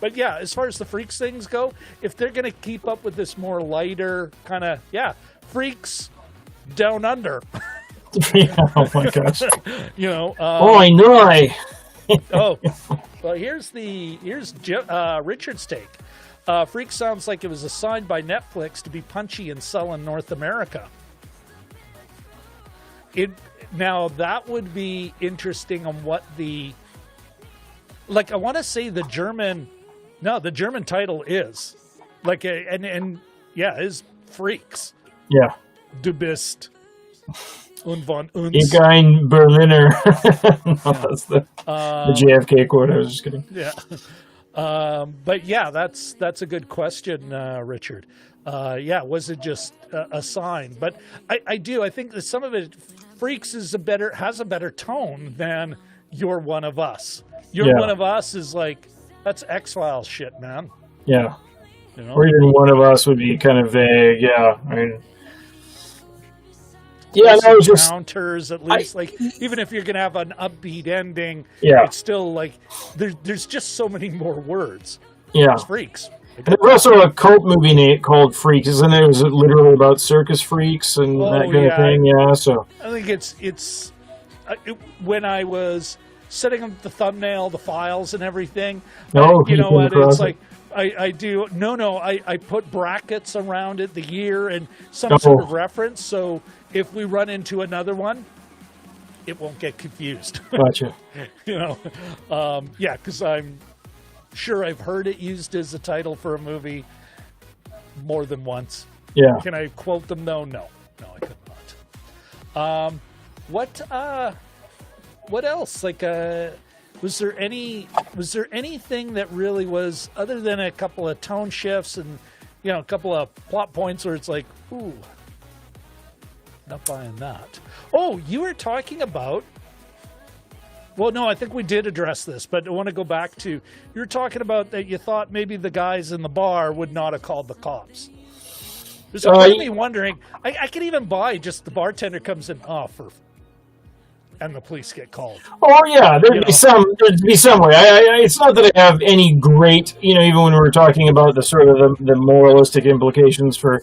But as far as the freaks things go, if they're going to keep up with this more lighter kind of freaks down under.
Oh my gosh.
I know. Well, here's Richard's take. Freak sounds like it was assigned by Netflix to be punchy and sell in North America. Now that would be interesting on what I want to say the German title is is Freaks.
Yeah.
Du bist und von uns.
Ich ein Berliner. That's the JFK quote. I was just kidding.
Yeah. But that's a good question, Richard. Was it just a sign? But I think that some of it, Freaks has a better tone than You're One of Us. You're One of Us is that's X-Files shit, man.
Yeah. Or even One of Us would be kind of vague. Yeah. I mean.
Counters at least. Even if you're gonna have an upbeat ending, it's still there's just so many more words.
Yeah.
It's Freaks.
And there's also a cult movie called Freaks, isn't it? It was literally about circus freaks and that kind of thing. Yeah, so
I think it's when I was setting up the thumbnail, the files, and everything. You know what? It's I do. No. I put brackets around it, the year, and some sort of reference. So if we run into another one, it won't get confused.
Gotcha.
Because I'm sure I've heard it used as a title for a movie more than once.
Yeah.
Can I quote them though? No, I could not. What else? Was there anything that really was, other than a couple of tone shifts and a couple of plot points where it's ooh, not buying that. Oh, you were talking about Well, no, I think we did address this, but I want to go back to, you're talking about that you thought maybe the guys in the bar would not have called the cops. There's a part of me wondering, I could even buy just the bartender comes in, and the police get called.
Oh yeah, there'd be some way. It's not that I have any great, even when we were talking about the sort of the moralistic implications for,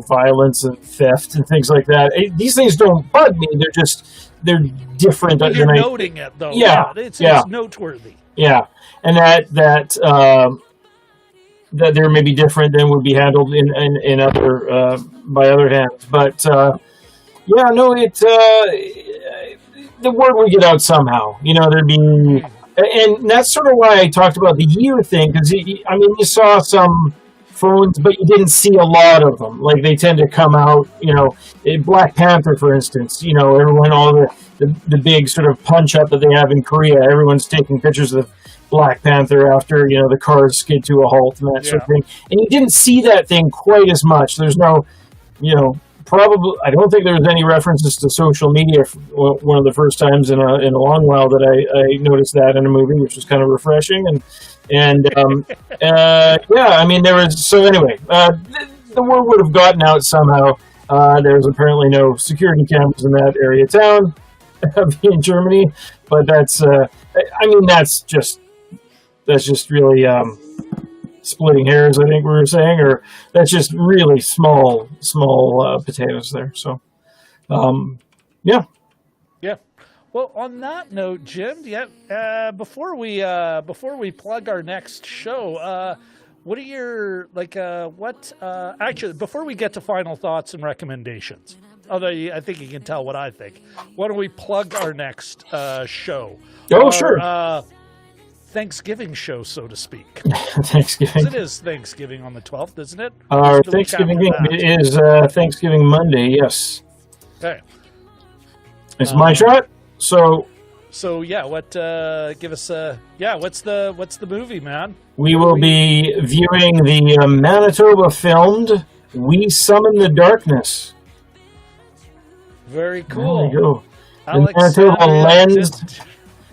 violence and theft and things like that. These things don't bug me. They're different.
But you're noting it though.
Yeah,
it's noteworthy.
Yeah, and that there may be different than would be handled in other by other hands, but. The word would get out somehow. There'd be, and that's sort of why I talked about the year thing, because you saw some phones, but you didn't see a lot of them. Like they tend to come out, in Black Panther, for instance. Everyone, all the big sort of punch up that they have in Korea. Everyone's taking pictures of Black Panther after the cars skid to a halt and that sort of thing. And you didn't see that thing quite as much. There's no, probably, I don't think there was any references to social media. One of the first times in a long while that I noticed that in a movie, which was kind of refreshing. There was. So anyway, the word would have gotten out somehow. There was apparently no security cameras in that area of town in Germany, but that's just really. Splitting hairs, I think we were saying, or that's just really small potatoes there. So, yeah.
Well, on that note, Jim, before we plug our next show, what are your actually, before we get to final thoughts and recommendations, although I think you can tell what I think, why don't we plug our next show?
Sure.
Thanksgiving show, so to speak.
Thanksgiving.
It is Thanksgiving on the 12th, isn't it?
Our Thanksgiving is Thanksgiving Monday, yes.
Okay.
It's my shot. So
yeah, give us what's the movie, man?
We will be viewing the Manitoba filmed We Summon the Darkness.
Very cool.
There you go. The Manitoba lens.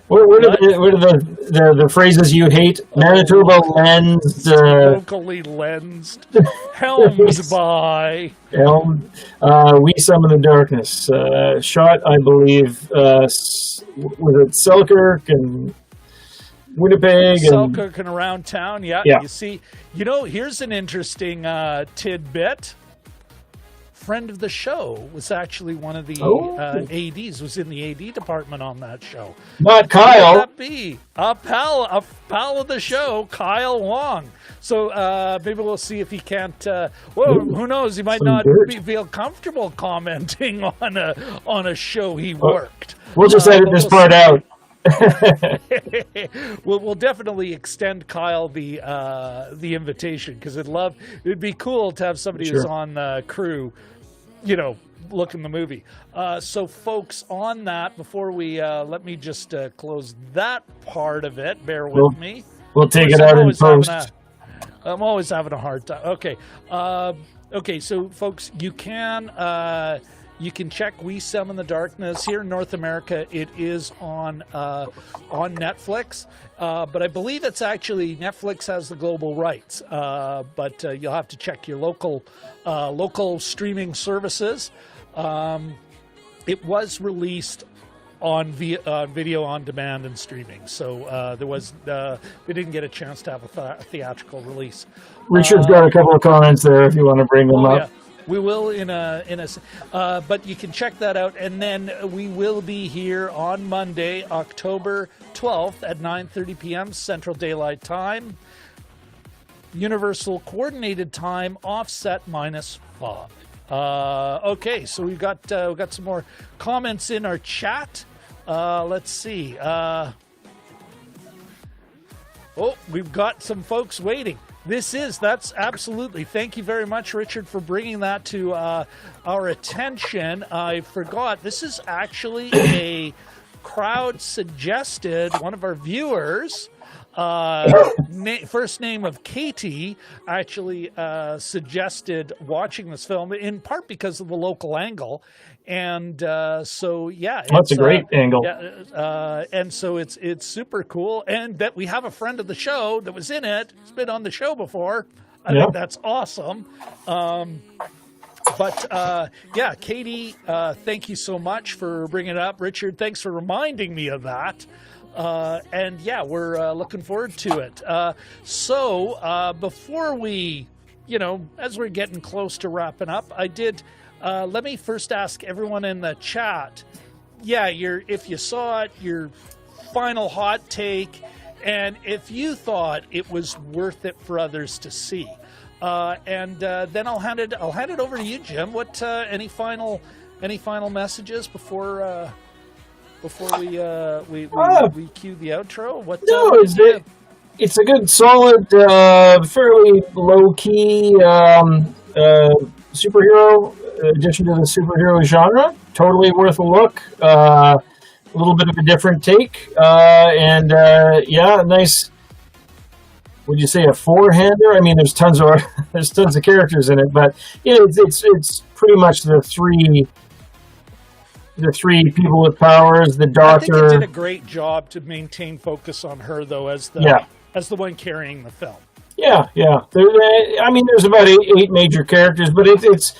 What are the phrases you hate? Manitoba lensed.
Locally lensed. Helmed by.
We Summon the Darkness. Shot, I believe, was it Selkirk and Winnipeg?
Selkirk and around town, yeah. You see, here's an interesting tidbit. Friend of the show was actually one of the ADs, was in the AD department on that show.
Not Kyle.
Who would that be? A pal of the show, Kyle Wong. So maybe we'll see if he can't. Who knows? He might not feel comfortable commenting on a show he worked.
We'll just edit this part out.
We'll definitely extend Kyle the invitation, because it'd be cool to have somebody who's on the crew, look in the movie. So folks, on that, before we let me just close that part of it, bear with me.
We'll take it out in post.
I'm always having a hard time. Okay, so folks, you can check We Summon the Darkness here in North America. It is on Netflix, but I believe it's actually Netflix has the global rights. But you'll have to check your local streaming services. It was released on video on demand and streaming, so they didn't get a chance to have a theatrical release.
Richard's got a couple of comments there if you want to bring them up.
Yeah. We will but you can check that out, and then we will be here on Monday, October 12th at 9:30 p.m. Central Daylight Time, Universal Coordinated Time, offset -5. Okay, so we've got some more comments in our chat. Let's see. We've got some folks waiting. That's absolutely. Thank you very much, Richard, for bringing that to our attention. I forgot. This is actually a crowd suggested, one of our viewers First name of Katie actually suggested watching this film in part because of the local angle, and so yeah,
that's a great angle.
Yeah, and so it's super cool, and that we have a friend of the show that was in it. It's been on the show before. I think that's awesome. But yeah, Katie, thank you so much for bringing it up. Richard, thanks for reminding me of that. And yeah, we're looking forward to it. So before we, as we're getting close to wrapping up, let me first ask everyone in the chat, if you saw it, your final hot take, and if you thought it was worth it for others to see. And then I'll hand it over to you, Jim. What any final messages before we cue the outro?
It's a good, solid, fairly low-key superhero addition to the superhero genre. Totally worth a look. A little bit of a different take, and nice. Would you say a four-hander? I mean, there's tons of characters in it, but it's pretty much the three people with powers. The Doctor.
I think it did a great job to maintain focus on her, though, as the one carrying the film. Yeah.
There's about eight major characters, but it's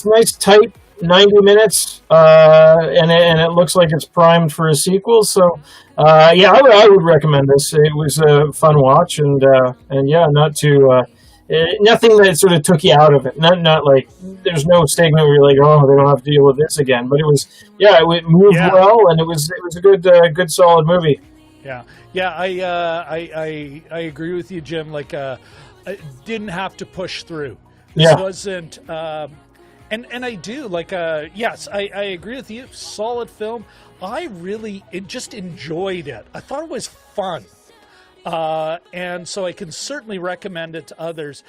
nice, tight, 90 minutes, and it looks like it's primed for a sequel. So, I would recommend this. It was a fun watch, and not too. Nothing that sort of took you out of it. Not like there's no statement where you're like, oh, they don't have to deal with this again. But it was, it moved well, and it was a good solid movie.
I agree with you, Jim. Like, I didn't have to push through.
This
wasn't. And I do yes, I agree with you. Solid film. I really just enjoyed it. I thought it was fun. And so I can certainly recommend it to others.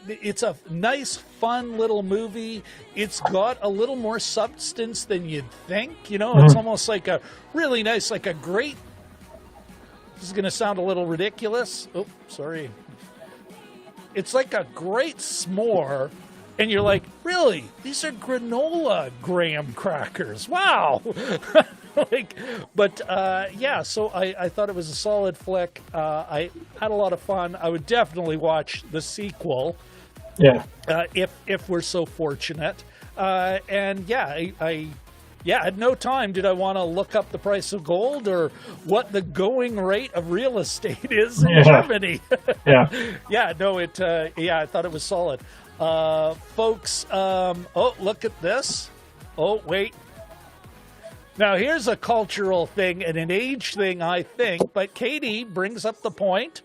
It's a nice, fun little movie. It's got a little more substance than you'd think. It's almost like a really nice, like a great. This is going to sound a little ridiculous. Oh, sorry. It's like a great s'more. And you're like, really? These are granola graham crackers. Wow. So I thought it was a solid flick. I had a lot of fun. I would definitely watch the sequel.
Yeah.
If we're so fortunate. I at no time did I want to look up the price of gold or what the going rate of real estate is in Germany.
Yeah.
I thought it was solid. Folks, look at this. Oh, wait. Now, here's a cultural thing and an age thing, I think, but Katie brings up the point.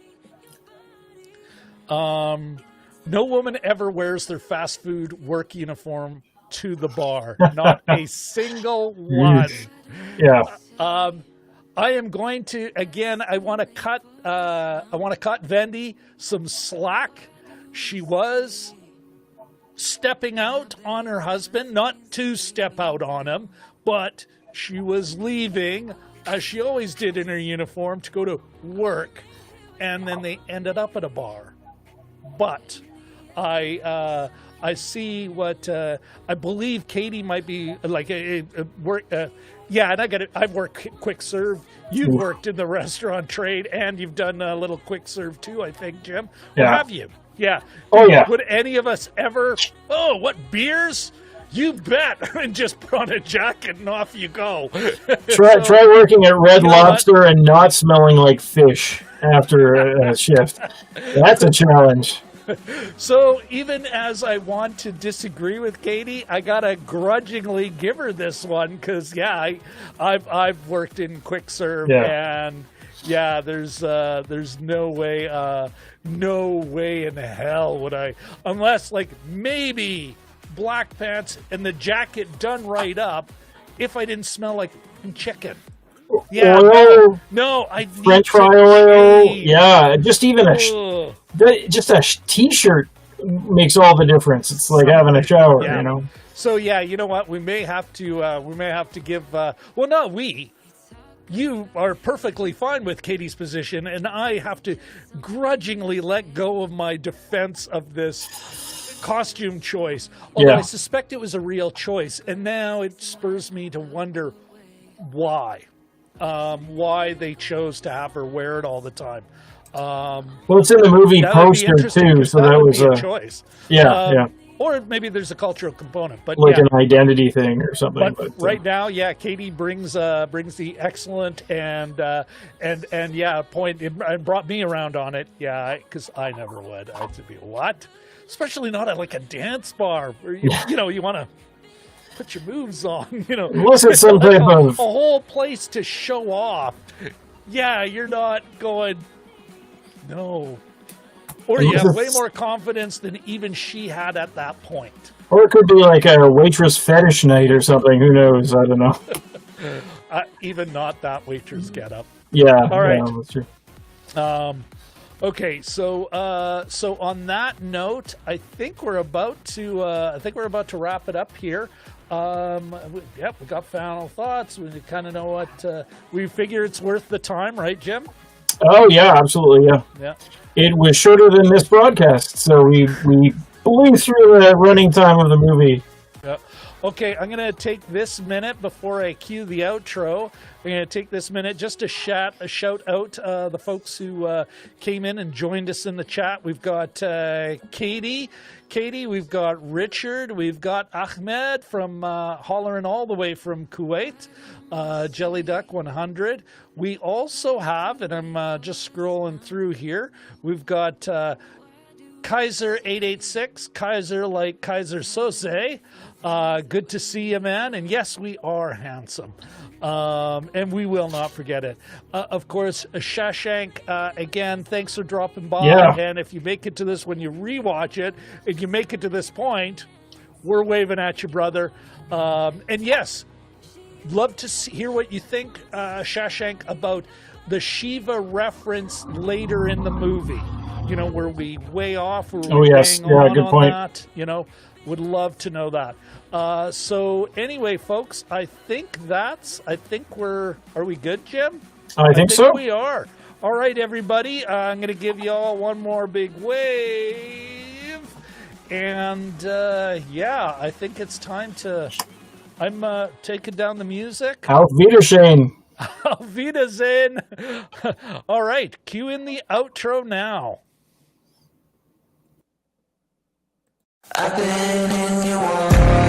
No woman ever wears their fast food work uniform to the bar. Not a single one.
Yeah.
I am going to, again, I want to cut Vendi some slack. She was stepping out on her husband, not to step out on him, but she was leaving, as she always did in her uniform, to go to work, and then they ended up at a bar. But I see what I believe Katie might be like work. And I've worked quick serve. You've worked in the restaurant trade, and you've done a little quick serve too, I think, Jim. Or have you? Yeah.
Oh, yeah.
Would any of us ever? Oh, what beers? You bet. And just put on a jacket and off you go.
Try working at Red Lobster and not smelling like fish after a shift. That's a challenge.
So even as I want to disagree with Katie, I gotta grudgingly give her this one because I've worked in quick serve and there's no way in hell would I, unless like maybe black pants and the jacket done right up, if I didn't smell like chicken. Yeah,
oil,
no, I need
French fry oil. Yeah, just even a t-shirt makes all the difference. It's like having a shower, So
you know what? We may have to give. you are perfectly fine with Katie's position, and I have to grudgingly let go of my defense of this costume choice. Although I suspect it was a real choice, and now it spurs me to wonder why they chose to have her wear it all the time.
Well, it's in the movie poster too, so that was a
choice.
Yeah.
Or maybe there's a cultural component, but
like an identity thing or something.
But right now, Katie brings the excellent and point. It brought me around on it, because I never would. I'd be what, especially not at like a dance bar where you want to put your moves on.
Unless it's some type of
a whole place to show off. Yeah, you're not going. No. Or you have way more confidence than even she had at that point.
Or it could be like a waitress fetish night or something. Who knows? I don't know.
Even not that waitress getup.
Yeah.
All right.
Yeah, that's true.
Okay. So on that note, I think we're about to wrap it up here. We got final thoughts. We kind of know what we figure it's worth the time, right, Jim?
Oh yeah, absolutely.
Yeah.
It was shorter than this broadcast, so we blew through the running time of the movie.
Yeah. Okay, I'm going to take this minute before I cue the outro. I'm going to take this minute just to shout out the folks who came in and joined us in the chat. We've got Katie, we've got Richard, we've got Ahmed from hollering all the way from Kuwait, Jelly Duck 100. We also have, and I'm just scrolling through here, we've got Kaiser 886, Kaiser like Kaiser Sose. Good to see you, man. And yes, we are handsome. And we will not forget it. Of course, Shashank, again, thanks for dropping by.
Yeah.
And if you make it to this, when you rewatch it, and you make it to this point, we're waving at you, brother. And yes, love to hear what you think, Shashank, about the Shiva reference later in the movie. Were we way off? Or were we
yes.
bang on
Good
on
point.
that? Would love to know that. So anyway, folks, I think are we good, Jim?
I think so.
We are. All right, everybody. I'm going to give you all one more big wave. And I think it's time to. I'm taking down the music.
Auf Wiedersehen.
Auf Wiedersehen. All right, cue in the outro now.
I've been in your world.